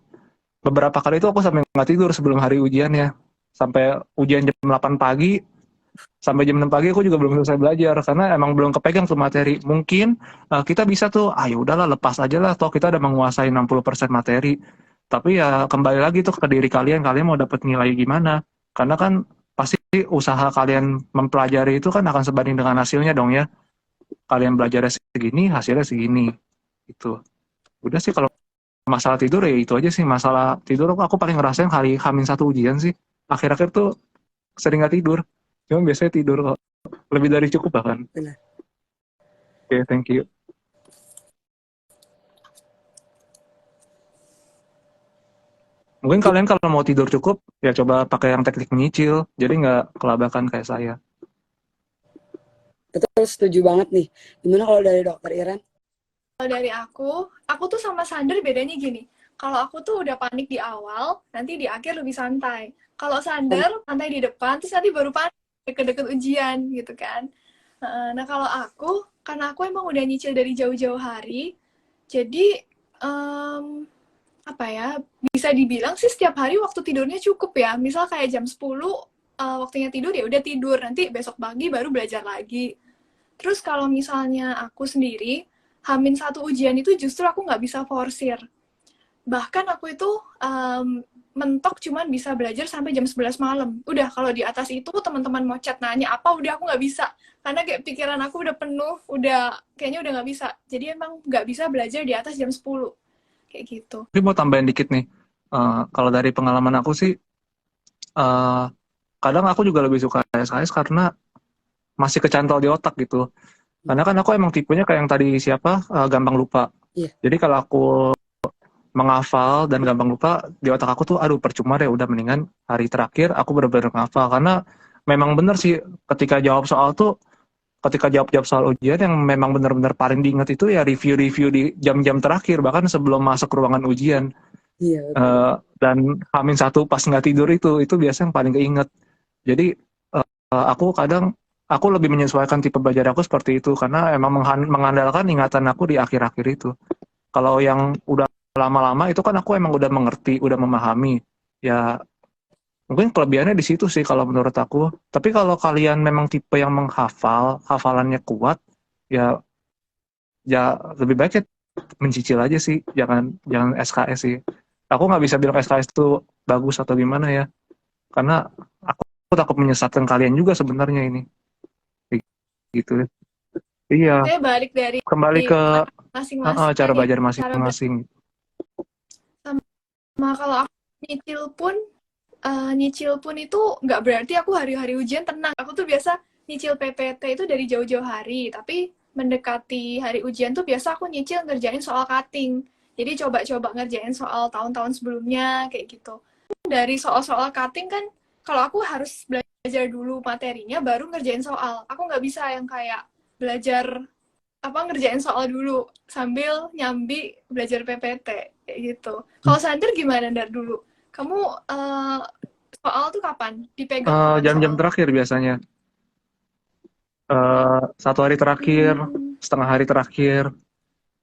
Speaker 3: beberapa kali itu aku sampai nggak tidur sebelum hari ujiannya. Sampai ujian jam 8 pagi, sampai jam 6 pagi aku juga belum selesai belajar karena emang belum kepegang tuh materi. Mungkin kita bisa tuh, ya udahlah lepas aja lah, toh kita udah menguasai 60% materi. Tapi ya kembali lagi tuh ke diri kalian, kalian mau dapat nilai gimana? Karena kan pasti usaha kalian mempelajari itu kan akan sebanding dengan hasilnya dong ya. Kalian belajarnya segini, hasilnya segini. Itu. Udah sih kalau masalah tidur ya itu aja sih. Masalah tidur aku paling ngerasain hari H-1 ujian sih. Akhir-akhir tuh sering nggak tidur. Cuma biasanya tidur kok. Lebih dari cukup bahkan.
Speaker 1: Benar.
Speaker 3: Oke, thank you. Mungkin kalian kalau mau tidur cukup, ya coba pakai yang teknik menyicil. Jadi nggak kelabakan kayak saya.
Speaker 1: Betul, setuju banget nih. Gimana kalau dari dokter Iren?
Speaker 2: Kalau dari aku tuh sama Sander bedanya gini. Kalau aku tuh udah panik di awal, nanti di akhir lebih santai. Kalau Sander santai di depan, terus nanti baru panik deket-deket ujian gitu kan. Nah kalau aku, karena aku emang udah nyicil dari jauh-jauh hari, jadi apa ya, bisa dibilang sih setiap hari waktu tidurnya cukup ya. Misal kayak jam 10 waktunya tidur ya udah tidur, nanti besok pagi baru belajar lagi. Terus kalau misalnya aku sendiri, H-1 ujian itu justru aku nggak bisa forsir. Bahkan aku itu mentok cuman bisa belajar sampai jam 11 malam. Udah, kalau di atas itu teman-teman mau chat nanya apa, udah aku nggak bisa. Karena kayak pikiran aku udah penuh, kayaknya udah nggak bisa. Jadi emang nggak bisa belajar di atas jam 10. Kayak gitu.
Speaker 3: Tapi mau tambahin dikit nih. Kalau dari pengalaman aku sih, uh, kadang aku juga lebih suka SKS karena masih kecantol di otak gitu. Karena kan aku emang tipenya kayak yang tadi siapa, gampang lupa.
Speaker 1: Iya.
Speaker 3: Jadi kalau aku menghafal dan gampang lupa, di otak aku tuh aduh percuma deh, udah mendingan hari terakhir aku benar-benar menghafal. Karena memang benar sih ketika jawab-jawab soal ujian yang memang benar-benar paling diingat itu ya review-review di jam-jam terakhir bahkan sebelum masuk ruangan ujian.
Speaker 1: Iya, betul.
Speaker 3: Dan H-1 pas nggak tidur itu biasanya yang paling keinget. Jadi aku lebih menyesuaikan tipe belajar aku seperti itu karena emang mengandalkan ingatan aku di akhir-akhir itu. Kalau yang udah lama-lama itu kan aku emang udah mengerti, udah memahami. Ya mungkin kelebihannya di situ sih kalau menurut aku. Tapi kalau kalian memang tipe yang menghafal, hafalannya kuat, ya ya lebih baik ya mencicil aja sih, jangan jangan SKS sih. Aku nggak bisa bilang SKS itu bagus atau gimana ya, karena aku takut menyesatkan kalian juga sebenarnya ini. Kayak gitu. Iya,
Speaker 2: Saya balik dari
Speaker 3: kembali ke
Speaker 2: masing-masing
Speaker 3: cara
Speaker 2: ya.
Speaker 3: belajar
Speaker 2: Cara
Speaker 3: masing-masing.
Speaker 2: sama kalau aku nyicil pun itu nggak berarti aku hari-hari ujian tenang. Aku tuh biasa nyicil PPT itu dari jauh-jauh hari, tapi mendekati hari ujian tuh biasa aku nyicil ngerjain soal cutting. Jadi coba-coba ngerjain soal tahun-tahun sebelumnya kayak gitu. Dari soal-soal cutting kan, kalau aku harus belajar dulu materinya baru ngerjain soal. Aku nggak bisa yang kayak belajar ngerjain soal dulu sambil nyambi belajar PPT kayak gitu. Kalau Sander gimana dari dulu? Kamu soal tuh kapan? Dipegang kapan
Speaker 3: Jam-jam
Speaker 2: soal?
Speaker 3: terakhir biasanya. 1 hari terakhir, setengah hari terakhir.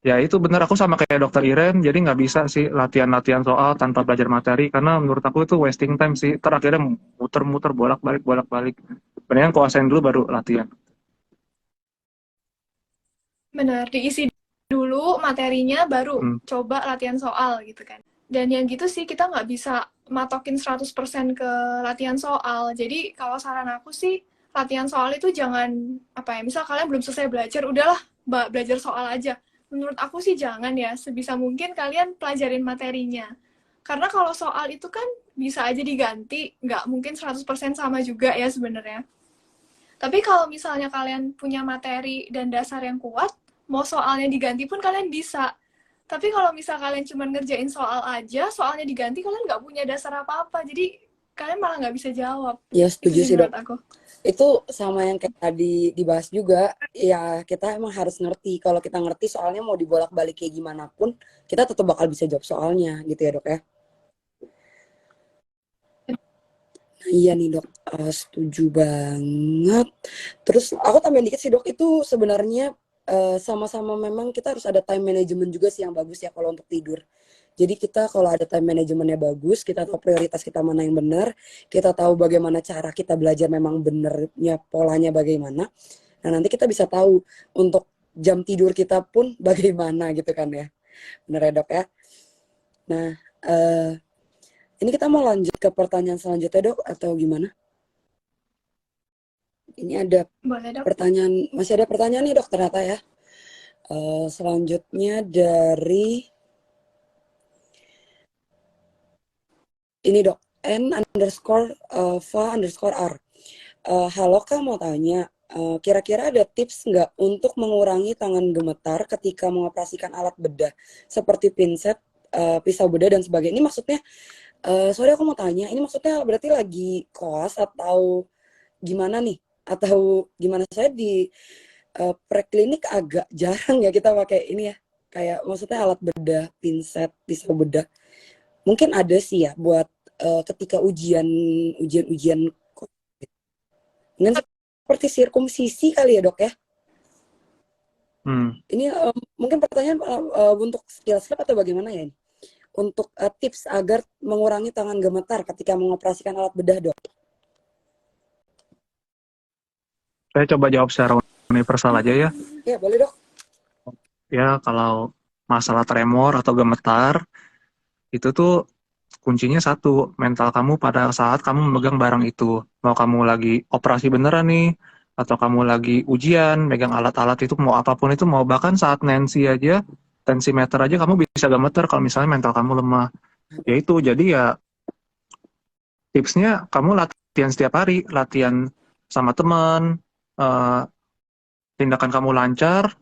Speaker 3: Ya itu bener, aku sama kayak dokter Iren, jadi nggak bisa sih latihan-latihan soal tanpa belajar materi, karena menurut aku itu wasting time sih. Terakhirnya muter-muter bolak-balik, bolak-balik. Mendingan kuasain dulu baru latihan.
Speaker 2: Benar, diisi dulu dulu materinya, baru
Speaker 3: Hmm.
Speaker 2: coba latihan soal gitu kan. Dan yang gitu sih, kita nggak bisa matokin 100% ke latihan soal. Jadi kalau saran aku sih, latihan soal itu jangan, apa ya, misal kalian belum selesai belajar, udahlah belajar soal aja. Menurut aku sih jangan ya, sebisa mungkin kalian pelajarin materinya. Karena kalau soal itu kan bisa aja diganti, nggak mungkin 100% sama juga ya sebenarnya. Tapi kalau misalnya kalian punya materi dan dasar yang kuat, mau soalnya diganti pun kalian bisa. Tapi kalau misal kalian cuma ngerjain soal aja, soalnya diganti, kalian nggak punya dasar apa-apa. Jadi kalian malah nggak bisa jawab.
Speaker 1: Ya
Speaker 2: Itu
Speaker 1: setuju
Speaker 2: sih
Speaker 1: sih dok.
Speaker 2: menurut aku.
Speaker 1: Itu sama yang kayak tadi dibahas juga, ya kita emang harus ngerti. Kalau kita ngerti soalnya mau dibolak-balik kayak gimana pun, kita tetap bakal bisa jawab soalnya gitu ya dok ya. Iya nih dok, setuju banget. Terus aku tambahin dikit sih dok, itu sebenarnya sama-sama memang kita harus ada time management juga sih yang bagus ya kalau untuk tidur. Jadi kita kalau ada time managementnya bagus, kita tahu prioritas kita mana yang benar, kita tahu bagaimana cara kita belajar memang benernya polanya bagaimana. Nah nanti kita bisa tahu untuk jam tidur kita pun bagaimana gitu kan ya. Bener ya dok ya. Nah ini kita mau lanjut ke pertanyaan selanjutnya dok atau gimana? Ini ada
Speaker 2: Boleh dok?
Speaker 1: pertanyaan, masih ada pertanyaan nih dok ternyata ya. Selanjutnya dari ini dok, n_va_r. Halo kak, mau tanya, kira-kira ada tips nggak untuk mengurangi tangan gemetar ketika mengoperasikan alat bedah seperti pinset, pisau bedah dan sebagainya? Ini maksudnya, sorry aku mau tanya, ini maksudnya berarti lagi koas atau gimana nih? Atau gimana? Saya di preklinik agak jarang ya kita pakai ini ya, kayak maksudnya alat bedah, pinset, pisau bedah. Mungkin ada sih ya buat ketika ujian mungkin seperti sirkumsisi kali ya dok ya. Ini mungkin pertanyaan untuk skill atau bagaimana ya ini? Untuk tips agar mengurangi tangan gemetar ketika mengoperasikan alat bedah dok.
Speaker 3: Saya coba jawab secara universal aja ya.
Speaker 1: Ya boleh dok.
Speaker 3: Ya, kalau masalah tremor atau gemetar, itu tuh kuncinya satu, mental kamu pada saat kamu memegang barang itu. Mau kamu lagi operasi beneran nih, atau kamu lagi ujian, megang alat-alat itu, mau apapun itu, mau bahkan saat Nancy aja, tensimeter aja, kamu bisa gemeter kalau misalnya mental kamu lemah. Ya itu, jadi ya tipsnya kamu latihan setiap hari, latihan sama teman, eh, tindakan kamu lancar,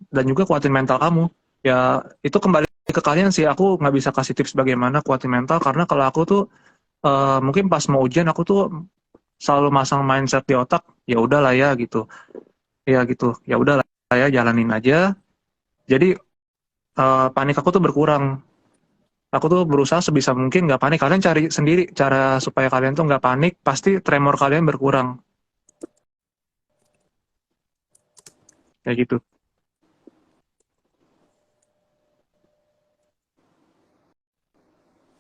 Speaker 3: dan juga kuatin mental kamu. Ya, itu kembali ke kalian sih, aku nggak bisa kasih tips bagaimana kuatin mental, karena kalau aku tuh mungkin pas mau ujian aku tuh selalu masang mindset di otak, ya udahlah ya gitu, ya udahlah ya jalanin aja. Jadi panik aku tuh berkurang. Aku tuh berusaha sebisa mungkin nggak panik. Kalian cari sendiri cara supaya kalian tuh nggak panik, pasti tremor kalian berkurang. Kayak gitu.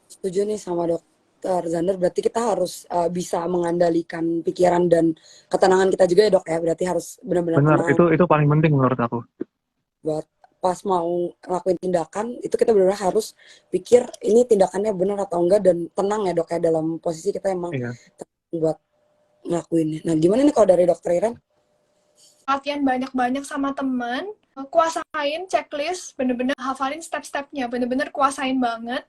Speaker 1: Setuju nih sama dokter Zander, berarti kita harus bisa mengendalikan pikiran dan ketenangan kita juga ya dok ya. Berarti harus benar-benar
Speaker 3: Benar,
Speaker 1: tenang
Speaker 3: itu paling penting menurut aku.
Speaker 1: buat pas mau ngelakuin tindakan itu kita benar-benar harus pikir ini tindakannya benar atau enggak dan tenang ya dok ya dalam posisi kita emang
Speaker 3: Iya.
Speaker 1: buat ngelakuinnya. Nah gimana nih kalau dari dokter Iren?
Speaker 2: Latihan banyak-banyak sama temen, kuasain checklist, bener-bener hafalin step-stepnya, bener-bener kuasain banget.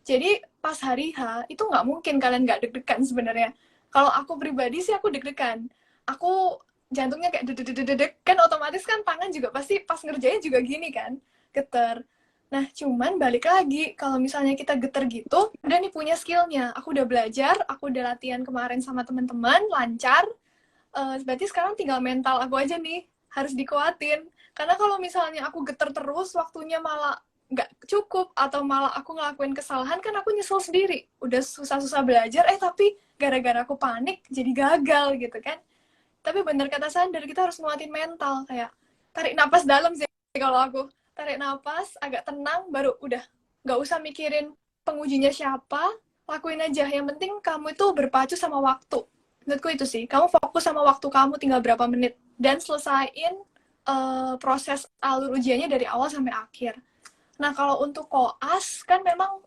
Speaker 2: Jadi pas hari H itu nggak mungkin kalian nggak deg-degan sebenarnya. Kalau aku pribadi sih aku deg-degan. Aku jantungnya kayak dedek kan, otomatis kan tangan juga pasti pas ngerjain juga gini kan, geter. Nah cuman balik lagi, kalau misalnya kita geter gitu, udah nih punya skillnya. Aku udah belajar, aku udah latihan kemarin sama teman-teman, lancar. Berarti sekarang tinggal mental aku aja nih, harus dikuatin. Karena kalau misalnya aku geter terus, waktunya malah nggak cukup, atau malah aku ngelakuin kesalahan, kan aku nyesel sendiri. Udah susah-susah belajar, tapi gara-gara aku panik, jadi gagal gitu kan. Tapi bener kata Sander, kita harus nguatin mental. Kayak tarik napas dalam sih kalau aku. Tarik napas, agak tenang, baru udah. Nggak usah mikirin pengujinya siapa, lakuin aja. Yang penting kamu itu berpacu sama waktu. Menurutku itu sih, kamu fokus sama waktu kamu tinggal berapa menit. Dan selesain proses alur ujiannya dari awal sampai akhir. Nah, kalau untuk koas kan memang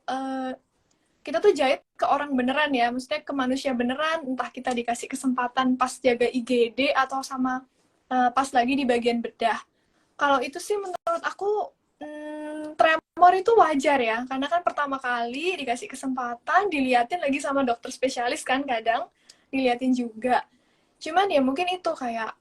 Speaker 2: kita tuh jahit ke orang beneran ya, maksudnya ke manusia beneran, entah kita dikasih kesempatan pas jaga IGD atau sama pas lagi di bagian bedah. Kalau itu sih menurut aku tremor itu wajar ya, karena kan pertama kali dikasih kesempatan, diliatin lagi sama dokter spesialis kan kadang, diliatin juga. Cuman ya mungkin itu kayak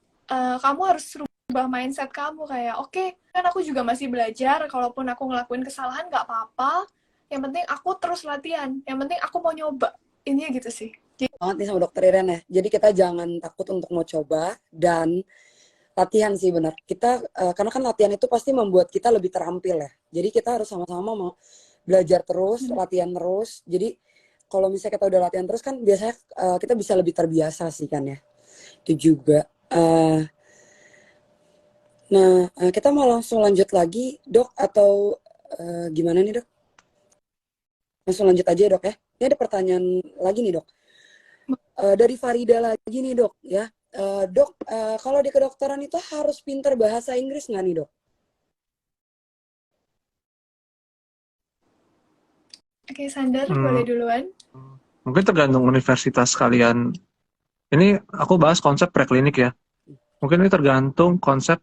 Speaker 2: kamu harus rubah mindset kamu kayak oke, kan aku juga masih belajar, kalaupun aku ngelakuin kesalahan nggak apa-apa, yang penting aku terus latihan, yang penting aku mau nyoba, ini gitu sih.
Speaker 1: Banget nih sama dokter Iren ya. Jadi kita jangan takut untuk mau coba dan latihan sih benar. Kita karena kan latihan itu pasti membuat kita lebih terampil ya. Jadi kita harus sama-sama mau belajar terus, latihan terus. Jadi kalau misalnya kita udah latihan terus kan biasanya kita bisa lebih terbiasa sih kan ya. Itu juga. Nah, kita mau langsung lanjut lagi, Dok, atau gimana nih, Dok? Langsung lanjut aja, Dok ya. Ini ada pertanyaan lagi nih, Dok. Dari Farida lagi nih, Dok ya. Dok, kalau di kedokteran itu harus pintar bahasa Inggris nggak nih, Dok?
Speaker 2: Oke, Sander, boleh duluan.
Speaker 3: Mungkin tergantung universitas kalian. Ini aku bahas konsep preklinik ya. Mungkin ini tergantung konsep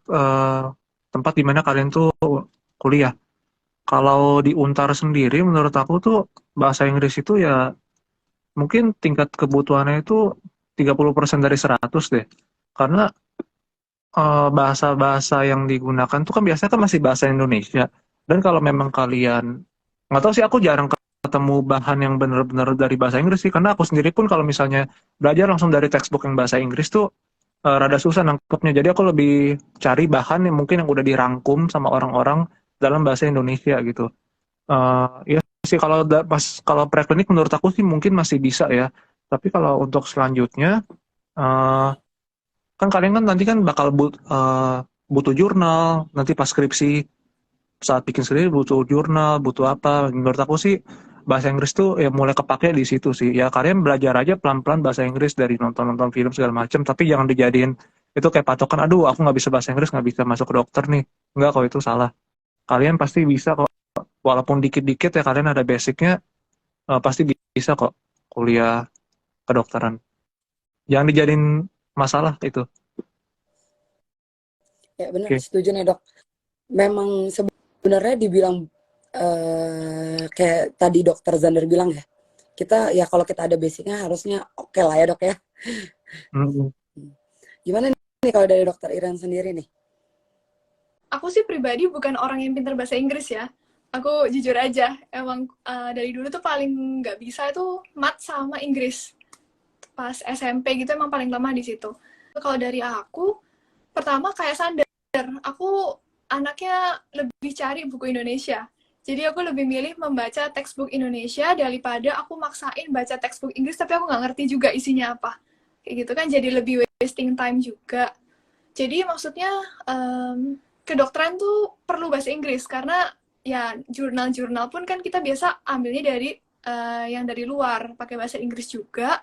Speaker 3: tempat di mana kalian tuh kuliah. Kalau di Untar sendiri, menurut aku tuh bahasa Inggris itu ya mungkin tingkat kebutuhannya itu 30% dari 100 deh. Karena bahasa-bahasa yang digunakan tuh kan biasanya kan masih bahasa Indonesia. Dan kalau memang kalian, nggak tahu sih, aku jarang ketemu bahan yang benar-benar dari bahasa Inggris sih. Karena aku sendiri pun kalau misalnya belajar langsung dari textbook yang bahasa Inggris tuh rada susah nangkepnya. Jadi aku lebih cari bahan yang mungkin yang udah dirangkum sama orang-orang dalam bahasa Indonesia gitu. Ya sih kalau preklinik menurut aku sih mungkin masih bisa ya. Tapi kalau untuk selanjutnya uh, kan kalian kan nanti kan bakal butuh jurnal nanti pas skripsi, saat bikin skripsi butuh jurnal, butuh apa. Menurut aku sih bahasa Inggris tuh ya mulai kepake di situ sih. Ya kalian belajar aja pelan-pelan bahasa Inggris dari nonton-nonton film segala macam, tapi jangan dijadiin itu kayak patokan, aduh aku nggak bisa bahasa Inggris nggak bisa masuk ke dokter nih. Nggak, kok itu salah. Kalian pasti bisa kok, walaupun dikit-dikit ya kalian ada basicnya, pasti bisa kok kuliah kedokteran. Jangan dijadiin masalah itu.
Speaker 1: Ya benar,
Speaker 3: Oke.
Speaker 1: setuju nih, Dok. Memang sebenarnya dibilang kayak tadi dokter Zander bilang ya, kita ya kalau kita ada basicnya harusnya oke lah ya, Dok ya.
Speaker 3: Mm-mm.
Speaker 1: Gimana nih kalau dari dokter Iren sendiri nih?
Speaker 2: Aku sih pribadi bukan orang yang pintar bahasa Inggris ya. Aku jujur aja, emang dari dulu tuh paling nggak bisa itu mat sama Inggris. Pas SMP gitu emang paling lemah di situ. Kalau dari aku, pertama kayak Sander, aku anaknya lebih cari buku Indonesia. Jadi aku lebih milih membaca textbook Indonesia daripada aku maksain baca textbook Inggris tapi aku nggak ngerti juga isinya apa. Kayak gitu kan jadi lebih wasting time juga. Jadi maksudnya kedokteran tuh perlu bahasa Inggris karena ya jurnal-jurnal pun kan kita biasa ambilnya dari yang dari luar pakai bahasa Inggris juga.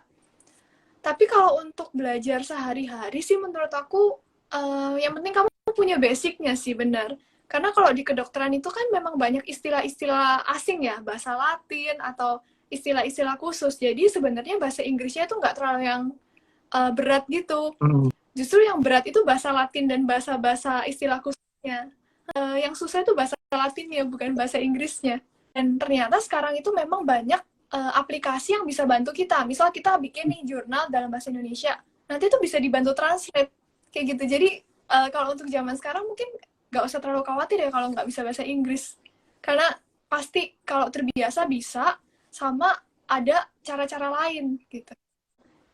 Speaker 2: Tapi kalau untuk belajar sehari-hari sih menurut aku yang penting kamu punya basicnya sih benar. Karena kalau di kedokteran itu kan memang banyak istilah-istilah asing ya, bahasa Latin atau istilah-istilah khusus. Jadi sebenarnya bahasa Inggrisnya itu nggak terlalu yang berat gitu.
Speaker 3: Mm.
Speaker 2: Justru yang berat itu bahasa Latin dan bahasa-bahasa istilah khususnya. Yang susah itu bahasa Latinnya, bukan bahasa Inggrisnya. Dan ternyata sekarang itu memang banyak aplikasi yang bisa bantu kita. Misal kita bikin nih jurnal dalam bahasa Indonesia, nanti itu bisa dibantu translate. Kayak gitu. Jadi kalau untuk zaman sekarang mungkin nggak usah terlalu khawatir ya kalau nggak bisa bahasa Inggris. Karena pasti kalau terbiasa bisa, sama ada cara-cara lain gitu.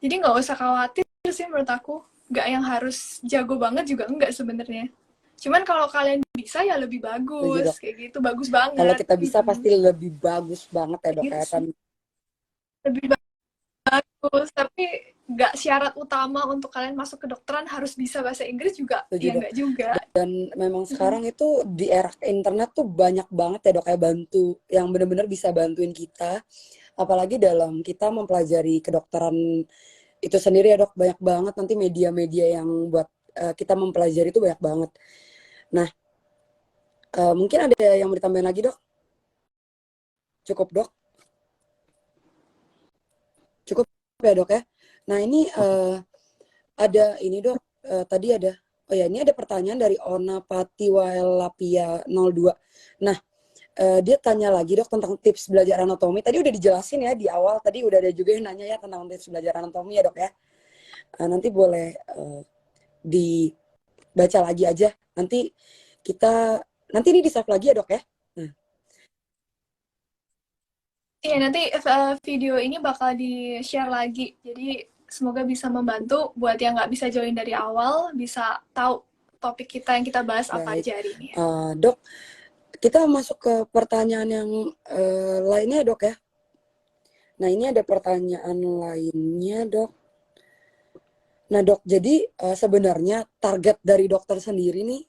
Speaker 2: Jadi nggak usah khawatir sih menurut aku. Nggak yang harus jago banget juga enggak sebenarnya. Cuman kalau kalian bisa ya lebih
Speaker 1: Setuju,
Speaker 2: bagus.
Speaker 1: Dok.
Speaker 2: Kayak gitu, bagus banget.
Speaker 1: Kalau kita bisa pasti lebih bagus banget ya, Dok
Speaker 2: Gitu
Speaker 1: ya.
Speaker 2: sih. Lebih bagus, tapi nggak syarat utama untuk kalian masuk ke kedokteran harus bisa bahasa Inggris juga.
Speaker 1: Setuju,
Speaker 2: Ya
Speaker 1: Dok.
Speaker 2: nggak juga.
Speaker 1: Dan memang sekarang itu di era internet tuh banyak banget ya, Dok, ya bantu yang benar-benar bisa bantuin kita. Apalagi dalam kita mempelajari kedokteran itu sendiri ya, Dok. Banyak banget nanti media-media yang buat kita mempelajari itu banyak banget. Nah, mungkin ada yang mau ditambahin lagi, Dok? Cukup, Dok? Cukup ya, Dok ya? Nah, ini ada ini, Dok. Tadi ada, oh ya, ini ada pertanyaan dari Ona Patiwalapia 02. Nah, dia tanya lagi, Dok, tentang tips belajar anatomi. Tadi udah dijelasin ya di awal. Tadi udah ada juga yang nanya ya tentang tips belajar anatomi ya, Dok ya. Nanti boleh dibaca lagi aja. Nanti ini di-save lagi ya, Dok ya.
Speaker 2: Iya, nanti video ini bakal di-share lagi. Jadi semoga bisa membantu buat yang nggak bisa join dari awal, bisa tahu topik kita yang kita bahas apa
Speaker 1: Baik.
Speaker 2: aja hari ini.
Speaker 1: Dok, kita masuk ke pertanyaan yang lainnya, Dok ya. Nah, ini ada pertanyaan lainnya, Dok. Nah, Dok, jadi sebenarnya target dari dokter sendiri nih,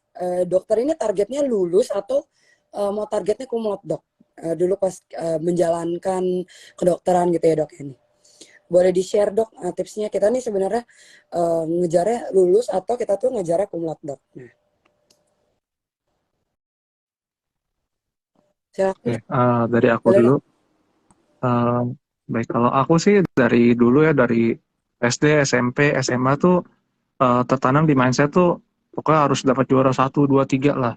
Speaker 1: dokter ini targetnya lulus atau mau targetnya kumlot, Dok? Dulu pas menjalankan kedokteran gitu ya, Dok, ini. Boleh di-share, Dok, tipsnya. Kita nih sebenarnya ngejarnya lulus atau kita tuh ngejarnya kumlot, Dok? Nah, silakan.
Speaker 3: Oke, dari aku
Speaker 1: Boleh,
Speaker 3: dulu.
Speaker 1: Dok.
Speaker 3: Baik, kalau aku sih dari dulu ya, dari SD, SMP, SMA tuh tertanam di mindset tuh pokoknya harus dapat juara 1, 2, 3 lah.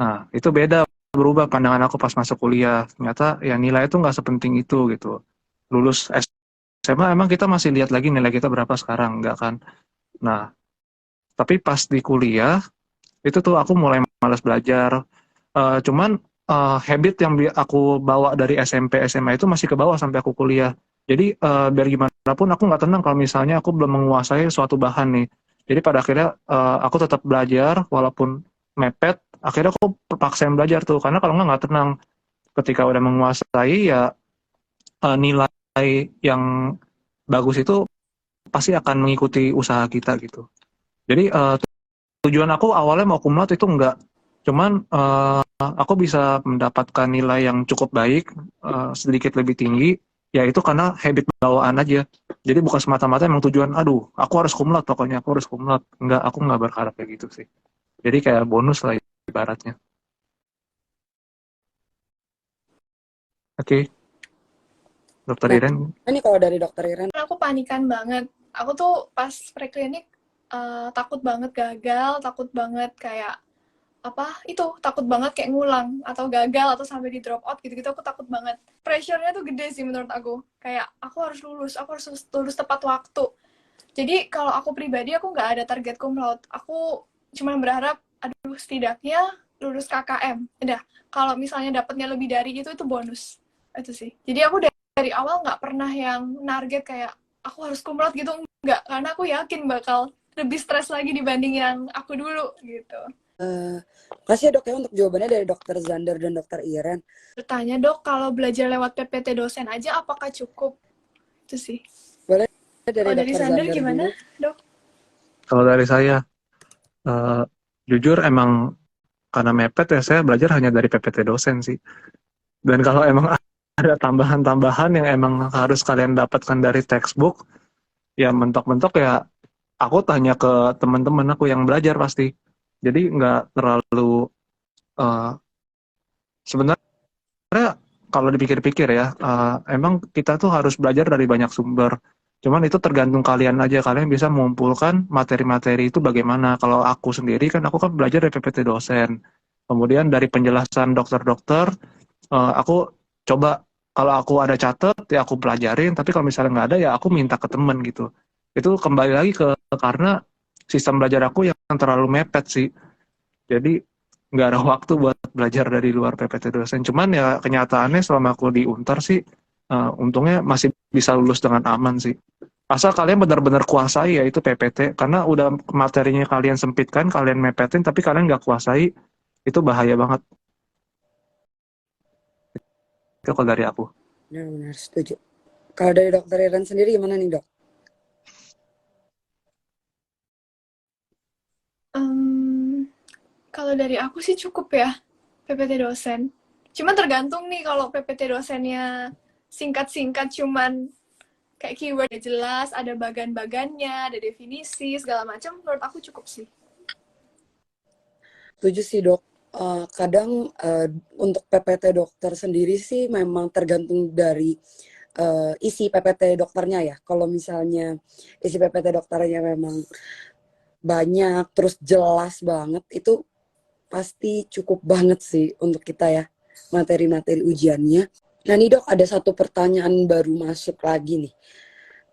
Speaker 3: Nah, itu beda, berubah pandangan aku pas masuk kuliah. Ternyata ya nilai itu nggak sepenting itu gitu. Lulus SMA emang kita masih lihat lagi nilai kita berapa sekarang, nggak kan? Nah, tapi pas di kuliah, itu tuh aku mulai malas belajar. Cuman habit yang aku bawa dari SMP, SMA itu masih ke bawah sampai aku kuliah. Jadi biar gimana pun aku nggak tenang kalau misalnya aku belum menguasai suatu bahan nih. Jadi pada akhirnya aku tetap belajar walaupun mepet. Akhirnya aku paksain belajar tuh karena kalau nggak tenang. Ketika udah menguasai ya nilai yang bagus itu pasti akan mengikuti usaha kita gitu. Jadi tujuan aku awalnya mau cum laude itu enggak. Cuman aku bisa mendapatkan nilai yang cukup baik, sedikit lebih tinggi, ya itu karena habit bawaan aja. Jadi bukan semata-mata emang tujuan, aduh, aku harus cum laude, pokoknya aku harus cum laude. Enggak, aku nggak berharap kayak gitu sih. Jadi kayak bonus lah ibaratnya. Oke, Dokter
Speaker 1: Nah,
Speaker 3: Iren.
Speaker 1: ini kalau dari Dokter Iren.
Speaker 2: Aku panikan banget. Aku tuh pas preklinik takut banget gagal, takut banget kayak takut banget kayak ngulang atau gagal atau sampai di drop out gitu-gitu. Aku takut banget. Pressure-nya tuh gede sih menurut aku. Kayak aku harus lulus tepat waktu. Jadi kalau aku pribadi aku nggak ada target cum laude. Aku cuma berharap aduh setidaknya lulus KKM. Udah, kalau misalnya dapatnya lebih dari itu bonus. Itu sih. Jadi aku dari awal nggak pernah yang target kayak aku harus cum laude gitu, enggak, karena aku yakin bakal lebih stres lagi dibanding yang aku dulu gitu.
Speaker 1: Kasih ya, Dok ya, untuk jawabannya dari Dokter Zander dan Dokter Iren.
Speaker 2: Bertanya, Dok, kalau belajar lewat PPT dosen aja apakah cukup? Itu sih.
Speaker 1: Boleh dari
Speaker 2: Kalau dari
Speaker 1: Dokter
Speaker 2: Zander
Speaker 1: Zander
Speaker 2: gimana,
Speaker 1: dulu.
Speaker 2: Dok?
Speaker 3: Kalau dari saya, jujur emang karena mepet ya saya belajar hanya dari PPT dosen sih. Dan kalau emang ada tambahan-tambahan yang emang harus kalian dapatkan dari textbook, ya mentok-mentok ya aku tanya ke teman-teman aku yang belajar pasti. Jadi nggak terlalu uh, sebenarnya kalau dipikir-pikir ya, emang kita tuh harus belajar dari banyak sumber. Cuman itu tergantung kalian aja, kalian bisa mengumpulkan materi-materi itu bagaimana. Kalau aku sendiri kan aku kan belajar dari PPT dosen. Kemudian dari penjelasan dokter-dokter, aku coba kalau aku ada catat ya aku pelajarin, tapi kalau misalnya nggak ada ya aku minta ke temen gitu. Itu kembali lagi ke karena sistem belajar aku yang terlalu mepet sih. Jadi nggak ada waktu buat belajar dari luar PPT dosen. Cuman ya kenyataannya selama aku di Untar sih, untungnya masih bisa lulus dengan aman sih. Asal kalian benar-benar kuasai ya itu PPT, karena udah materinya kalian sempitkan, kalian mepetin, tapi kalian nggak kuasai, itu bahaya banget. Itu kalau dari aku.
Speaker 1: Benar, setuju. Kalau dari Dokter Iren sendiri gimana nih, Dok?
Speaker 2: Kalau dari aku sih cukup ya PPT dosen. Cuman tergantung nih kalau PPT dosennya singkat-singkat cuman kayak keyword jelas, ada bagan-bagannya, ada definisi, segala macam, menurut aku cukup sih.
Speaker 1: setuju sih dok. Kadang untuk PPT dokter sendiri sih memang tergantung dari isi PPT dokternya ya. Kalau misalnya isi PPT dokternya memang banyak terus jelas banget, itu pasti cukup banget sih untuk kita ya materi-materi ujiannya. Nah nih dok, ada satu pertanyaan baru masuk lagi nih.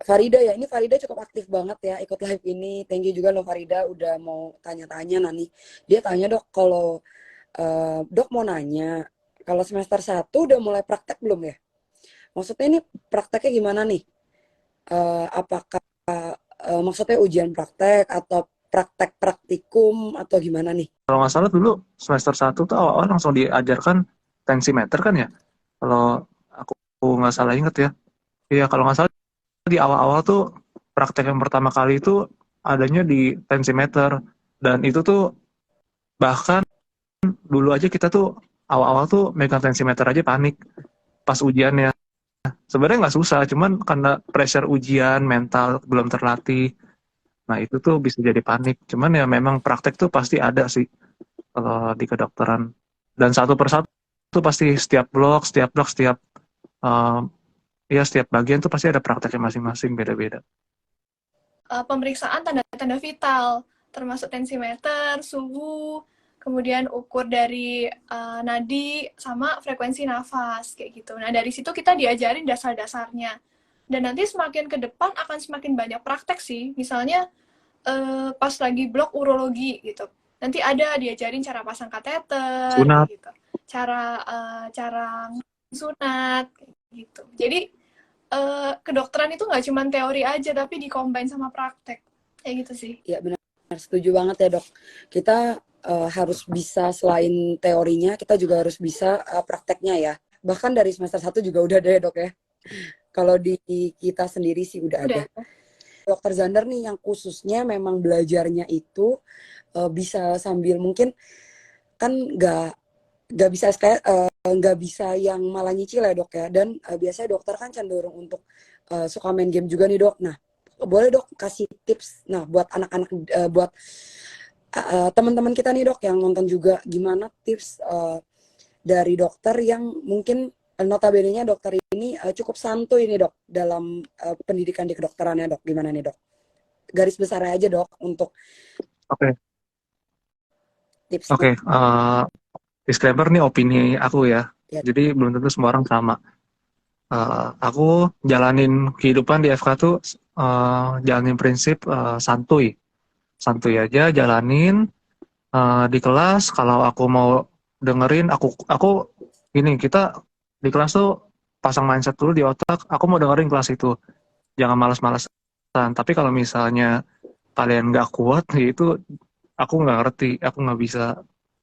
Speaker 1: Farida ya, ini Farida cukup aktif banget ya ikut live ini. Thank you juga loh Farida udah mau tanya-tanya. Nah nih, dia tanya dok, kalau dok mau nanya, kalau semester 1 udah mulai praktek belum ya? Maksudnya ini prakteknya gimana nih? Apakah maksudnya ujian praktek atau praktek praktikum atau gimana nih?
Speaker 3: Kalau nggak salah dulu semester 1 tuh awal-awal langsung diajarkan tensimeter kan ya? Kalau aku nggak salah inget ya. Iya, kalau nggak salah di awal-awal tuh praktek yang pertama kali itu adanya di tensimeter. Dan itu tuh bahkan dulu aja kita tuh awal-awal tuh megang tensimeter aja panik pas ujiannya. Sebenarnya nggak susah, cuman karena pressure ujian, mental belum terlatih. Nah itu tuh bisa jadi panik. Cuman ya memang praktek tuh pasti ada sih kalau di kedokteran. Dan satu persatu tuh pasti setiap eh, ya setiap bagian tuh pasti ada prakteknya masing-masing beda-beda.
Speaker 2: Pemeriksaan tanda-tanda vital, termasuk tensimeter, suhu, kemudian ukur dari nadi, sama frekuensi nafas, kayak gitu. Nah, dari situ kita diajarin dasar-dasarnya. Dan nanti semakin ke depan akan semakin banyak praktek sih. Misalnya, pas lagi blok urologi gitu. Nanti ada diajarin cara pasang kateter, kayak
Speaker 3: Sunat.
Speaker 2: gitu. Cara sunat, kayak gitu. Jadi, kedokteran itu nggak cuma teori aja, tapi dikombin sama praktek. Kayak gitu sih.
Speaker 1: Ya benar, setuju banget ya dok. Kita harus bisa selain teorinya, kita juga harus bisa prakteknya ya. Bahkan dari semester 1 juga udah ada ya dok ya. Kalau di kita sendiri sih udah ada. Dokter Zander nih yang khususnya memang belajarnya itu bisa sambil mungkin kan nggak bisa kayak nggak bisa yang malah nyicil ya dok ya. Dan biasanya dokter kan cenderung untuk suka main game juga nih dok. Nah boleh dok kasih tips nah buat anak-anak buat teman-teman kita nih dok yang nonton juga, gimana tips dari dokter yang mungkin notabene-nya dokter ini cukup santuy nih dok dalam pendidikan di kedokterannya dok, gimana nih dok? Garis besarnya aja dok untuk
Speaker 3: Oke,
Speaker 1: tipsnya.
Speaker 3: oke. Disclaimer nih opini aku ya.
Speaker 1: Ya.
Speaker 3: Jadi belum tentu semua orang sama. Aku jalanin kehidupan di FK tuh jalanin prinsip santuy. Santuy aja jalanin di kelas. Kalau aku mau dengerin, aku gini, kita di kelas tuh pasang mindset dulu di otak, aku mau dengerin kelas itu. Jangan malas-malasan. Tapi kalau misalnya kalian nggak kuat, ya itu aku nggak ngerti, aku nggak bisa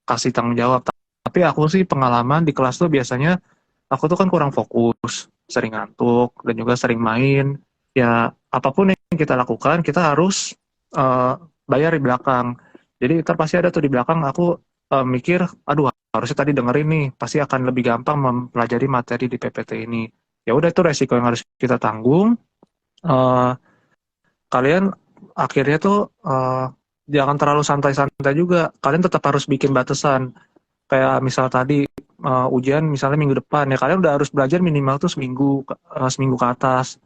Speaker 3: kasih tanggung jawab. Tapi aku sih pengalaman di kelas tuh biasanya aku tuh kan kurang fokus, sering ngantuk, dan juga sering main. Ya, apapun yang kita lakukan, kita harus uh, bayar di belakang. Jadi ntar pasti ada tuh di belakang aku mikir, aduh harusnya tadi dengerin nih, pasti akan lebih gampang mempelajari materi di PPT ini. Ya udah itu resiko yang harus kita tanggung. Uh, Kalian akhirnya tuh jangan terlalu santai-santai juga. Kalian tetap harus bikin batasan. Kayak misal tadi ujian misalnya minggu depan ya kalian udah harus belajar minimal tuh seminggu ke atas.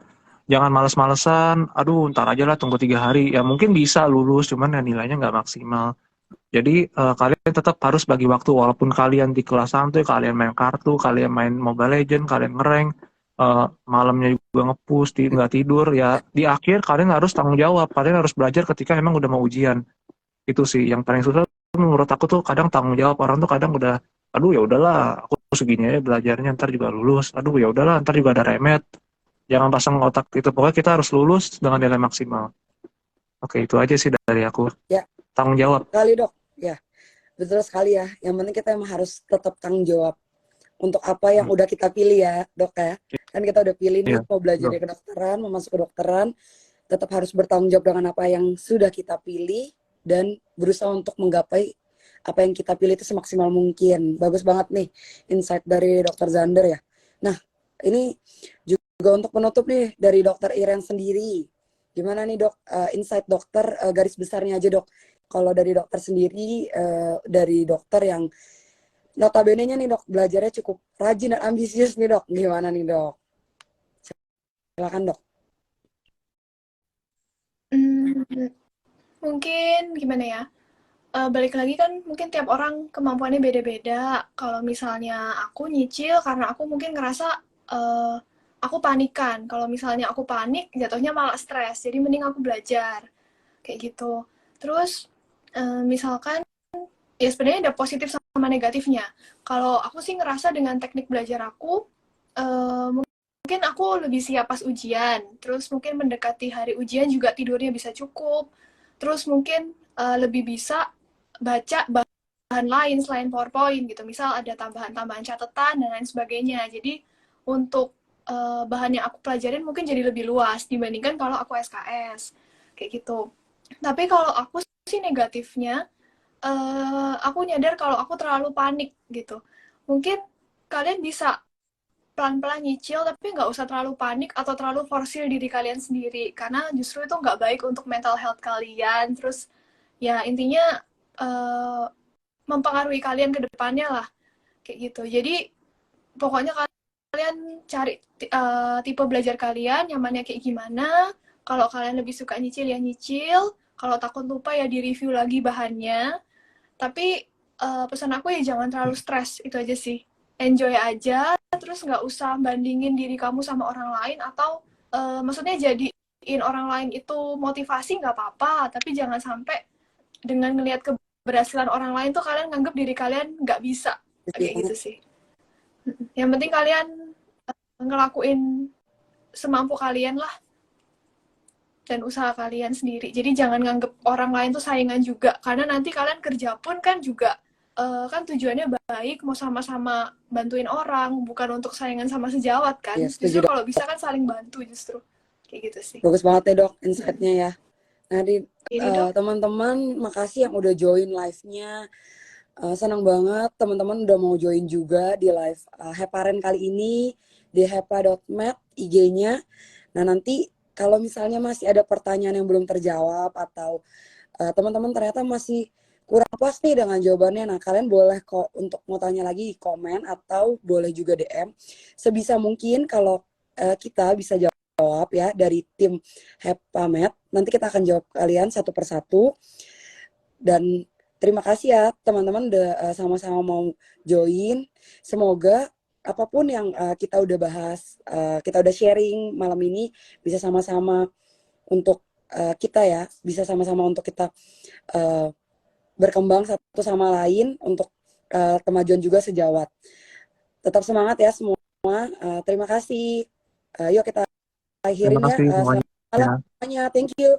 Speaker 3: Jangan males-malesan, aduh ntar aja lah tunggu 3 hari. Ya mungkin bisa lulus, cuman ya nilainya nggak maksimal. Jadi kalian tetap harus bagi waktu, walaupun kalian di kelas santuy, kalian main kartu, kalian main Mobile Legends, kalian ngerank, malamnya juga ngepush, nggak tidur, ya di akhir kalian harus tanggung jawab, kalian harus belajar ketika emang udah mau ujian. Itu sih yang paling susah menurut aku tuh, kadang tanggung jawab orang tuh kadang udah, aduh ya udahlah, aku segini aja belajarnya ntar juga lulus, aduh ya udahlah ntar juga ada remed. Jangan pasang otak itu, pokoknya kita harus lulus dengan nilai maksimal. Oke, itu aja sih dari aku.
Speaker 1: Ya,
Speaker 3: Tanggung jawab.
Speaker 1: kali dok. Ya, betul sekali ya. Yang penting kita emang harus tetap tanggung jawab untuk apa yang udah kita pilih ya dok ya. Kan kita udah pilih nih
Speaker 3: Iya,
Speaker 1: mau belajar di kedokteran, mau masuk kedokteran, tetap harus bertanggung jawab dengan apa yang sudah kita pilih dan berusaha untuk menggapai apa yang kita pilih itu semaksimal mungkin. Bagus banget nih insight dari dokter Zander ya. Nah, ini juga untuk penutup nih dari dokter Iren sendiri. Gimana nih dok, insight dokter garis besarnya aja dok. kalau dari dokter sendiri, dari dokter yang notabene-nya nih dok, belajarnya cukup rajin dan ambisius nih dok, gimana nih dok? Silakan dok.
Speaker 2: Hmm, mungkin gimana ya? Balik lagi kan mungkin tiap orang kemampuannya beda-beda. Kalau misalnya aku nyicil karena aku mungkin ngerasa eh, aku panikan. Kalau misalnya aku panik, jatuhnya malah stres. Jadi mending aku belajar kayak gitu. Terus misalkan ya sebenarnya ada positif sama negatifnya. Kalau aku sih ngerasa dengan teknik belajar aku, mungkin aku lebih siap pas ujian. Terus mungkin mendekati hari ujian juga tidurnya bisa cukup. Terus mungkin lebih bisa baca bahan lain selain PowerPoint gitu. Misal ada tambahan-tambahan catatan dan lain sebagainya. Jadi untuk bahan yang aku pelajarin mungkin jadi lebih luas dibandingkan kalau aku SKS kayak gitu. Tapi kalau aku sih negatifnya, aku nyadar kalau aku terlalu panik gitu. Mungkin kalian bisa pelan-pelan nyicil, tapi nggak usah terlalu panik atau terlalu forsir diri kalian sendiri. Karena justru itu nggak baik untuk mental health kalian. Terus ya intinya uh, mempengaruhi kalian ke depannya lah. Kayak gitu. Jadi pokoknya kalian cari tipe belajar kalian, nyamannya kayak gimana. Kalau kalian lebih suka nyicil ya nyicil. Kalau takut lupa ya di-review lagi bahannya. Tapi pesan aku ya jangan terlalu stres, itu aja sih. Enjoy aja, terus nggak usah bandingin diri kamu sama orang lain atau maksudnya jadiin orang lain itu motivasi nggak apa-apa, tapi jangan sampai dengan ngelihat keberhasilan orang lain tuh kalian nganggap diri kalian nggak bisa, kayak gitu sih. Yang penting kalian ngelakuin semampu kalian lah dan usaha kalian sendiri. Jadi jangan nganggep orang lain tuh saingan juga, karena nanti kalian kerja pun kan juga kan tujuannya baik, mau sama-sama bantuin orang, bukan untuk saingan sama sejawat kan.
Speaker 1: Ya,
Speaker 2: Justru
Speaker 1: setuju dok.
Speaker 2: kalau bisa kan saling bantu justru. Kayak gitu sih.
Speaker 1: Bagus banget ya dok insight-nya ya. Nah,
Speaker 2: Ini dok.
Speaker 1: teman-teman makasih yang udah join live-nya. Senang banget teman-teman udah mau join juga di live Heparen kali ini di hepa.med IG-nya. Nah, nanti kalau misalnya masih ada pertanyaan yang belum terjawab atau teman-teman ternyata masih kurang puas nih dengan jawabannya, nah kalian boleh kok untuk mau tanya lagi di komen atau boleh juga DM. Sebisa mungkin kalau kita bisa jawab ya dari tim Hepamed, nanti kita akan jawab kalian satu persatu. Dan terima kasih ya teman-teman udah sama-sama mau join. Semoga apapun yang kita udah bahas, kita udah sharing malam ini bisa sama-sama untuk kita ya, bisa sama-sama untuk kita berkembang satu sama lain untuk kemajuan juga sejawat. Tetap semangat ya semua. Terima kasih. Yuk kita
Speaker 3: Terima
Speaker 1: akhirin ya.
Speaker 3: kasih semuanya.
Speaker 1: Selamat malam semuanya. Thank you.